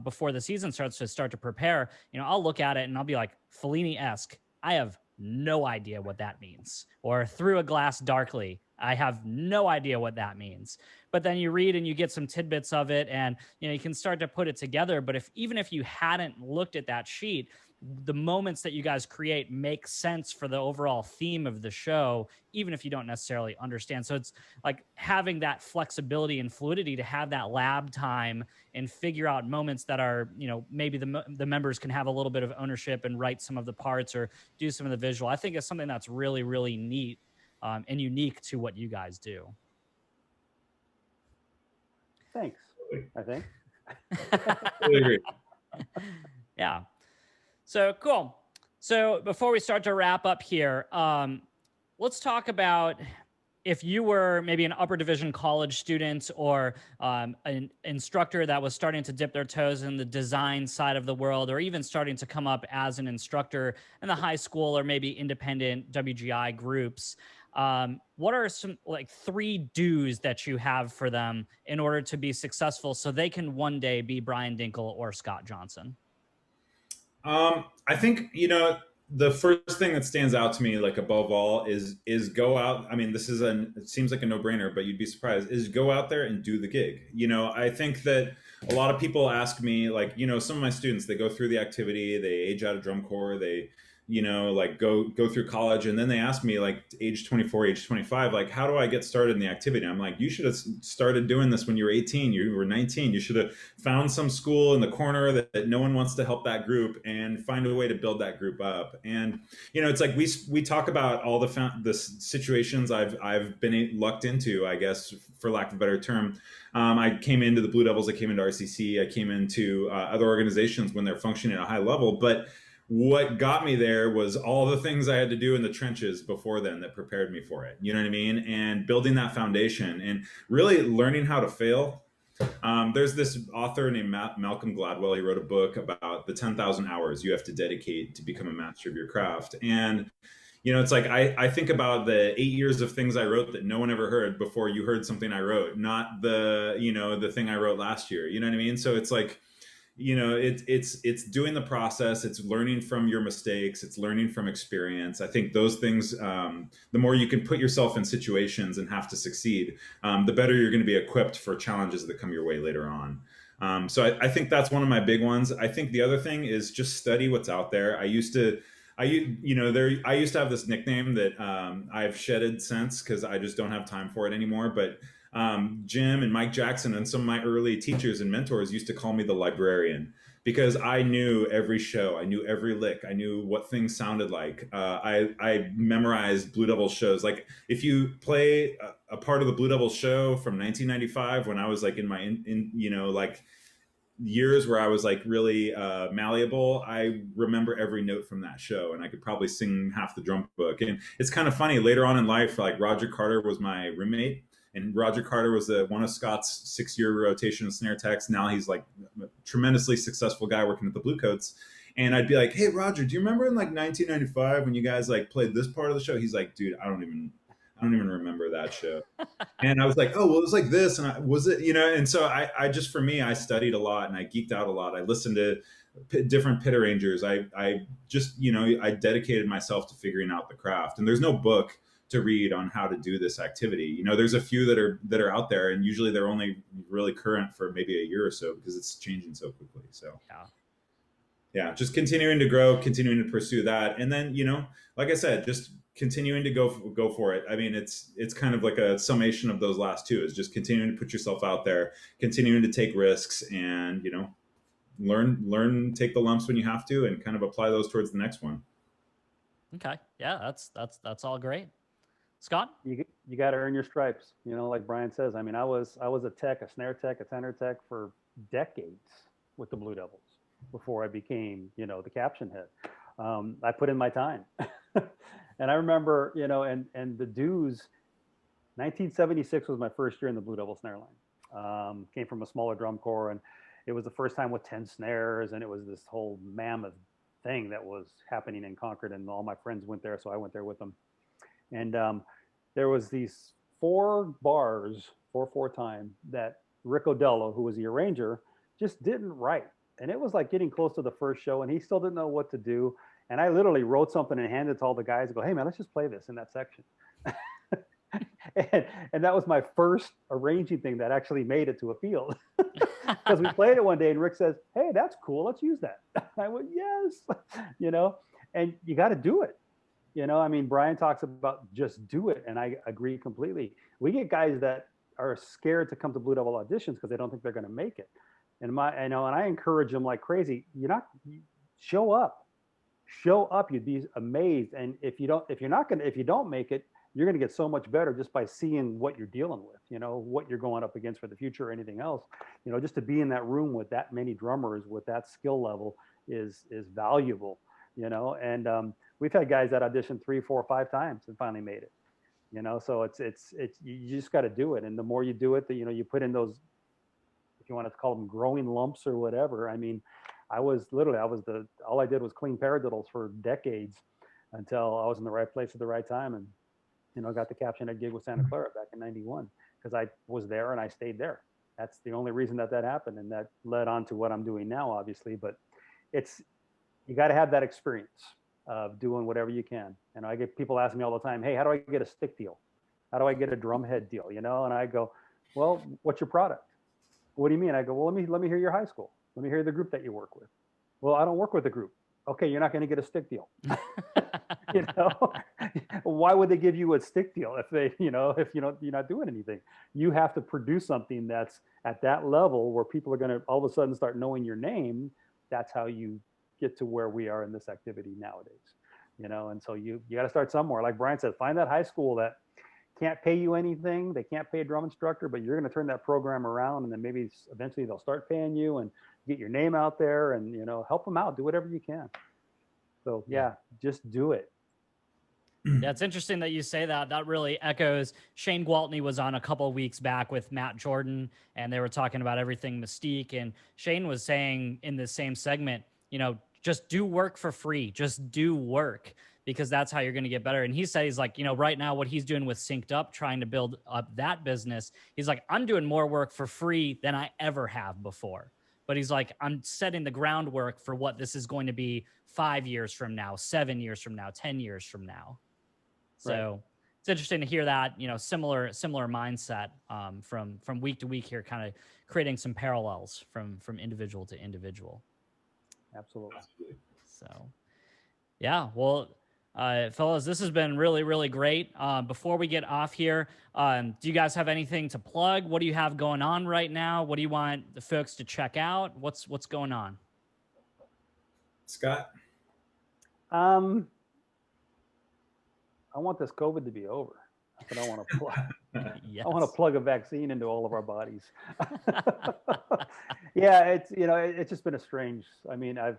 before the season starts to prepare, I'll look at it and I'll be like, Fellini-esque, I have no idea what that means. Or Through a Glass Darkly, I have no idea what that means. But then you read and you get some tidbits of it, and you can start to put it together. But even if you hadn't looked at that sheet, the moments that you guys create make sense for the overall theme of the show, even if you don't necessarily understand. So it's like having that flexibility and fluidity to have that lab time and figure out moments that are, maybe the members can have a little bit of ownership and write some of the parts or do some of the visual. I think it's something that's really, really neat and unique to what you guys do. Thanks, I think. Really agree. Yeah. So cool. So before we start to wrap up here, let's talk about if you were maybe an upper division college student or an instructor that was starting to dip their toes in the design side of the world, or even starting to come up as an instructor in the high school or maybe independent WGI groups. What are some 3 do's that you have for them in order to be successful so they can one day be Brian Dinkel or Scott Johnson? I think, the first thing that stands out to me, above all, is go out. I mean, it seems like a no-brainer, but you'd be surprised, is go out there and do the gig. I think that a lot of people ask me, some of my students, they go through the activity, they age out of drum corps, they, go through college. And then they ask me age 24, age 25, how do I get started in the activity? I'm like, you should have started doing this when you were 18, you were 19. You should have found some school in the corner that no one wants to help that group and find a way to build that group up. And, it's like, we talk about all the situations I've been lucked into, I guess, for lack of a better term. I came into the Blue Devils, I came into RCC, I came into other organizations when they're functioning at a high level, but what got me there was all the things I had to do in the trenches before then that prepared me for it. You know what I mean? And building that foundation and really learning how to fail. There's this author named Malcolm Gladwell. He wrote a book about the 10,000 hours you have to dedicate to become a master of your craft. And, it's like, I think about the 8 years of things I wrote that no one ever heard before you heard something I wrote, not the thing I wrote last year. You know what I mean? So it's like, it's doing the process, it's learning from your mistakes, it's learning from experience. I think those things, the more you can put yourself in situations and have to succeed, the better you're going to be equipped for challenges that come your way later on. So I think that's one of my big ones. I think the other thing is just study what's out there. I used to I used to have this nickname that I've shedded since because I just don't have time for it anymore. But Jim and Mike Jackson and some of my early teachers and mentors used to call me the librarian because I knew every show, I knew every lick, I knew what things sounded like. I memorized Blue Devil shows. Like if you play a part of the Blue Devil show from 1995 when I was like in my like years where I was like really malleable, I remember every note from that show and I could probably sing half the drum book. And it's kind of funny later on in life, like Roger Carter was my roommate, and Roger Carter was one of Scott's 6-year rotation of snare techs. Now he's like a tremendously successful guy working at the Bluecoats. And I'd be like, hey, Roger, do you remember in like 1995 when you guys like played this part of the show? He's like, dude, I don't even remember that show. And I was like, oh, well, it was like this. And was it, and so I just, for me, I studied a lot and I geeked out a lot. I listened to different pit arrangers. I just, I dedicated myself to figuring out the craft. And there's no book to read on how to do this activity. There's a few that are out there, and usually they're only really current for maybe a year or so because it's changing so quickly. So yeah, just continuing to grow, continuing to pursue that. And then, like I said, just continuing to go for it. I mean, it's kind of like a summation of those last two, is just continuing to put yourself out there, continuing to take risks, and, learn, take the lumps when you have to, and kind of apply those towards the next one. Okay. Yeah, that's all great. Scott? You got to earn your stripes. Like Brian says, I mean, I was a tech, a snare tech, a tenor tech for decades with the Blue Devils before I became, the caption head. I put in my time. And I remember, and the dues, 1976 was my first year in the Blue Devil snare line. Came from a smaller drum corps, and it was the first time with 10 snares, and it was this whole mammoth thing that was happening in Concord, and all my friends went there, so I went there with them. And there was these 4 bars, 4/4 time, that Rick Odello, who was the arranger, just didn't write. And it was like getting close to the first show, and he still didn't know what to do. And I literally wrote something and handed it to all the guys and go, hey man, let's just play this in that section. and that was my first arranging thing that actually made it to a field. Because we played it one day and Rick says, hey, that's cool, let's use that. I went, yes, and you got to do it. I mean, Brian talks about just do it. And I agree completely. We get guys that are scared to come to Blue Devil auditions because they don't think they're going to make it. And I encourage them like crazy. Show up. You'd be amazed. And if you don't make it, you're going to get so much better just by seeing what you're dealing with, what you're going up against for the future or anything else. Just to be in that room with that many drummers with that skill level is valuable, and we've had guys that auditioned 3, 4, 5 times and finally made it, so it's you just got to do it. And the more you do it, you put in those, if you want to call them growing lumps or whatever. I mean, all I did was clean paradiddles for decades until I was in the right place at the right time. And, got the caption head gig with Santa Clara back in 91 because I was there and I stayed there. That's the only reason that happened. And that led on to what I'm doing now, obviously, but you got to have that experience of doing whatever you can. And I get people asking me all the time, hey, how do I get a stick deal? How do I get a drum head deal? And I go, well, what's your product? What do you mean? I go, well, let me hear your high school. Let me hear the group that you work with. Well, I don't work with a group. Okay, you're not going to get a stick deal. Why would they give you a stick deal if you're not doing anything? You have to produce something that's at that level where people are going to all of a sudden start knowing your name. That's how you get to where we are in this activity nowadays. And so you got to start somewhere. Like Brian said, find that high school that can't pay you anything. They can't pay a drum instructor, but you're going to turn that program around, and then maybe eventually they'll start paying you and get your name out there and, help them out, do whatever you can. So yeah, just do it. Yeah, it's interesting that you say that. That really echoes. Shane Gwaltney was on a couple of weeks back with Matt Jordan, and they were talking about everything Mystique. And Shane was saying in the same segment, just do work for free. Just do work, because that's how you're going to get better. And he said, he's like, right now what he's doing with Synced Up, trying to build up that business, he's like, I'm doing more work for free than I ever have before. But he's like, I'm setting the groundwork for what this is going to be 5 years from now, 7 years from now, 10 years from now. So right. It's interesting to hear that, similar mindset from week to week here, kind of creating some parallels from individual to individual. Absolutely. So, Yeah, well, fellas, this has been really, really great. Before we get off here, do you guys have anything to plug? What do you have going on right now? What do you want the folks to check out? What's going on? Scott? I want this COVID to be over. That's what I want to plug. Yes. I want to plug a vaccine into all of our bodies. Yeah, it's just been a strange. I mean, I've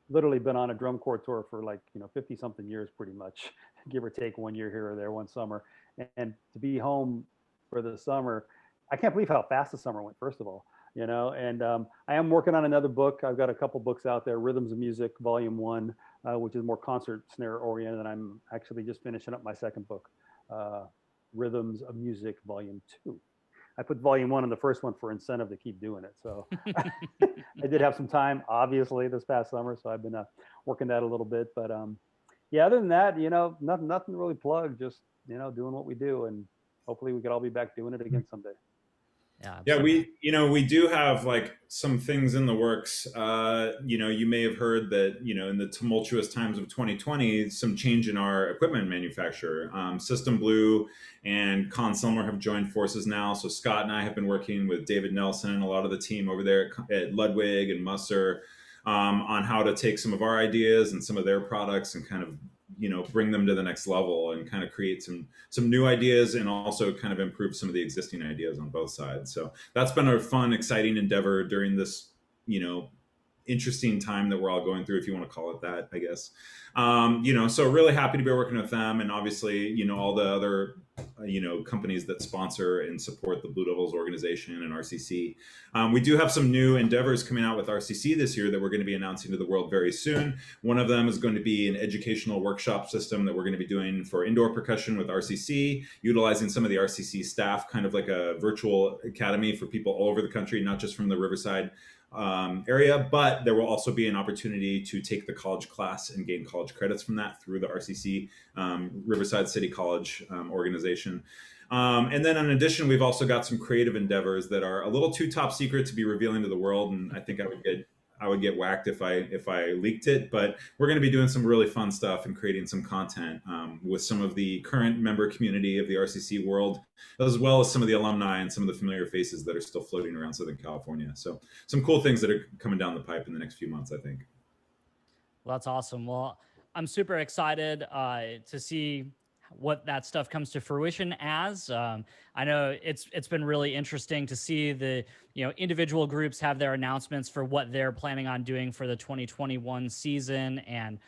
literally been on a drum corps tour for like 50 something years, pretty much, give or take 1 year here or there, one summer, and to be home for the summer, I can't believe how fast the summer went. First of all, and I am working on another book. I've got a couple books out there, Rhythms of Music, Volume 1, which is more concert snare oriented, and I'm actually just finishing up my second book, Rhythms of Music, Volume 2. I put Volume 1 in the first one for incentive to keep doing it. So I did have some time, obviously, this past summer, so I've been working that a little bit. But yeah, other than that, nothing really plugged. Just doing what we do, and hopefully we could all be back doing it again someday. Yeah, we do have like some things in the works. You may have heard that, in the tumultuous times of 2020, some change in our equipment manufacturer. System Blue and Con Selmer have joined forces now. So Scott and I have been working with David Nelson and a lot of the team over there at Ludwig and Musser on how to take some of our ideas and some of their products and kind of bring them to the next level and kind of create some new ideas and also kind of improve some of the existing ideas on both sides. So that's been a fun, exciting endeavor during this, interesting time that we're all going through, if you want to call it that, I guess. So really happy to be working with them, and obviously, all the other, companies that sponsor and support the Blue Devils organization and RCC. We do have some new endeavors coming out with RCC this year that we're going to be announcing to the world very soon. One of them is going to be an educational workshop system that we're going to be doing for indoor percussion with RCC, utilizing some of the RCC staff, kind of like a virtual academy for people all over the country, not just from the Riverside area, but there will also be an opportunity to take the college class and gain college credits from that through the RCC Riverside City College organization. And then in addition, we've also got some creative endeavors that are a little too top secret to be revealing to the world, and I think I would get whacked if I leaked it. But we're going to be doing some really fun stuff and creating some content with some of the current member community of the RCC world, as well as some of the alumni and some of the familiar faces that are still floating around Southern California. So some cool things that are coming down the pipe in the next few months, I think. Well, that's awesome. Well, I'm super excited to see what that stuff comes to fruition as. I know it's been really interesting to see the individual groups have their announcements for what they're planning on doing for the 2021 season, and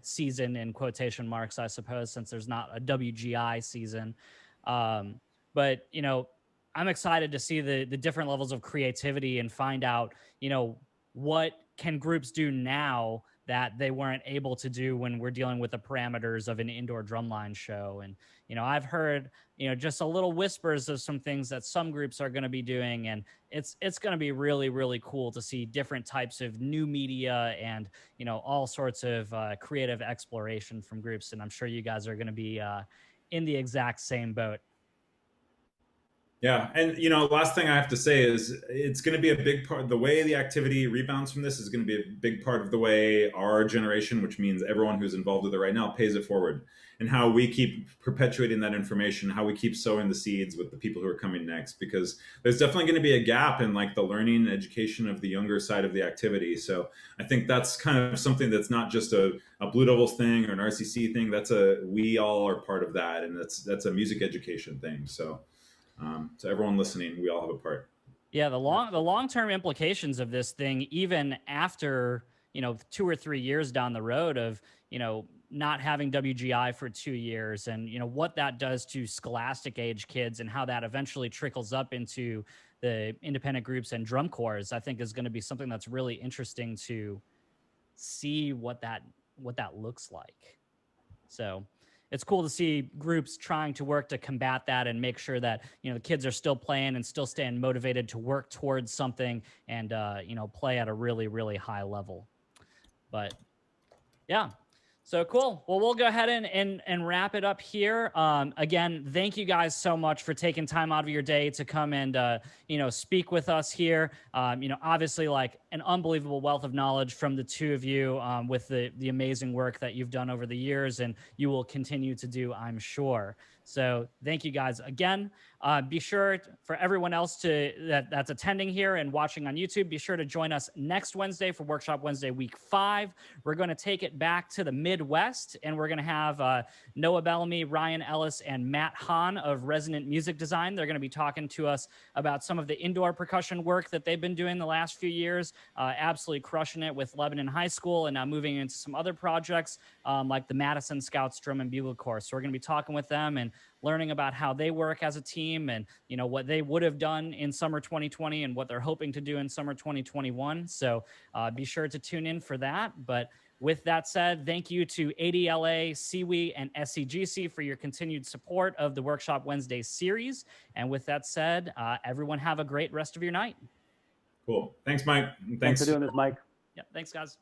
season in quotation marks, I suppose, since there's not a WGI season. But I'm excited to see the different levels of creativity and find out what can groups do now that they weren't able to do when we're dealing with the parameters of an indoor drumline show. And, I've heard, just a little whispers of some things that some groups are going to be doing. And it's going to be really, really cool to see different types of new media and, all sorts of creative exploration from groups. And I'm sure you guys are going to be in the exact same boat. Yeah. And, last thing I have to say is it's going to be a big part. The way the activity rebounds from this is going to be a big part of the way our generation, which means everyone who's involved with it right now, pays it forward, and how we keep perpetuating that information, how we keep sowing the seeds with the people who are coming next, because there's definitely going to be a gap in like the learning and education of the younger side of the activity. So I think that's kind of something that's not just a Blue Devils thing or an RCC thing. We all are part of that. And that's a music education thing. So everyone listening, we all have a part. Yeah, the long-term implications of this thing, even after 2 or 3 years down the road of not having WGI for 2 years, and what that does to scholastic age kids, and how that eventually trickles up into the independent groups and drum corps, I think is going to be something that's really interesting to see what that looks like. So it's cool to see groups trying to work to combat that and make sure that, the kids are still playing and still staying motivated to work towards something and, play at a really, really high level. But yeah, So cool. Well, we'll go ahead and wrap it up here. Again, thank you guys so much for taking time out of your day to come and, speak with us here. Obviously like an unbelievable wealth of knowledge from the two of you with the amazing work that you've done over the years and you will continue to do, I'm sure. So thank you guys again. Be sure for everyone else that's attending here and watching on YouTube, be sure to join us next Wednesday for Workshop Wednesday Week 5. We're going to take it back to the Midwest, and we're going to have Noah Bellamy, Ryan Ellis, and Matt Hahn of Resonant Music Design. They're going to be talking to us about some of the indoor percussion work that they've been doing the last few years, absolutely crushing it with Lebanon High School and now moving into some other projects like the Madison Scouts Drum and Bugle Course. So we're going to be talking with them and learning about how they work as a team and, what they would have done in summer 2020 and what they're hoping to do in summer 2021. So be sure to tune in for that. But with that said, thank you to ADLA, CWE, and SCGC for your continued support of the Workshop Wednesday series. And with that said, everyone have a great rest of your night. Cool. Thanks, Mike. Thanks for doing this, Mike. Yeah, thanks, guys.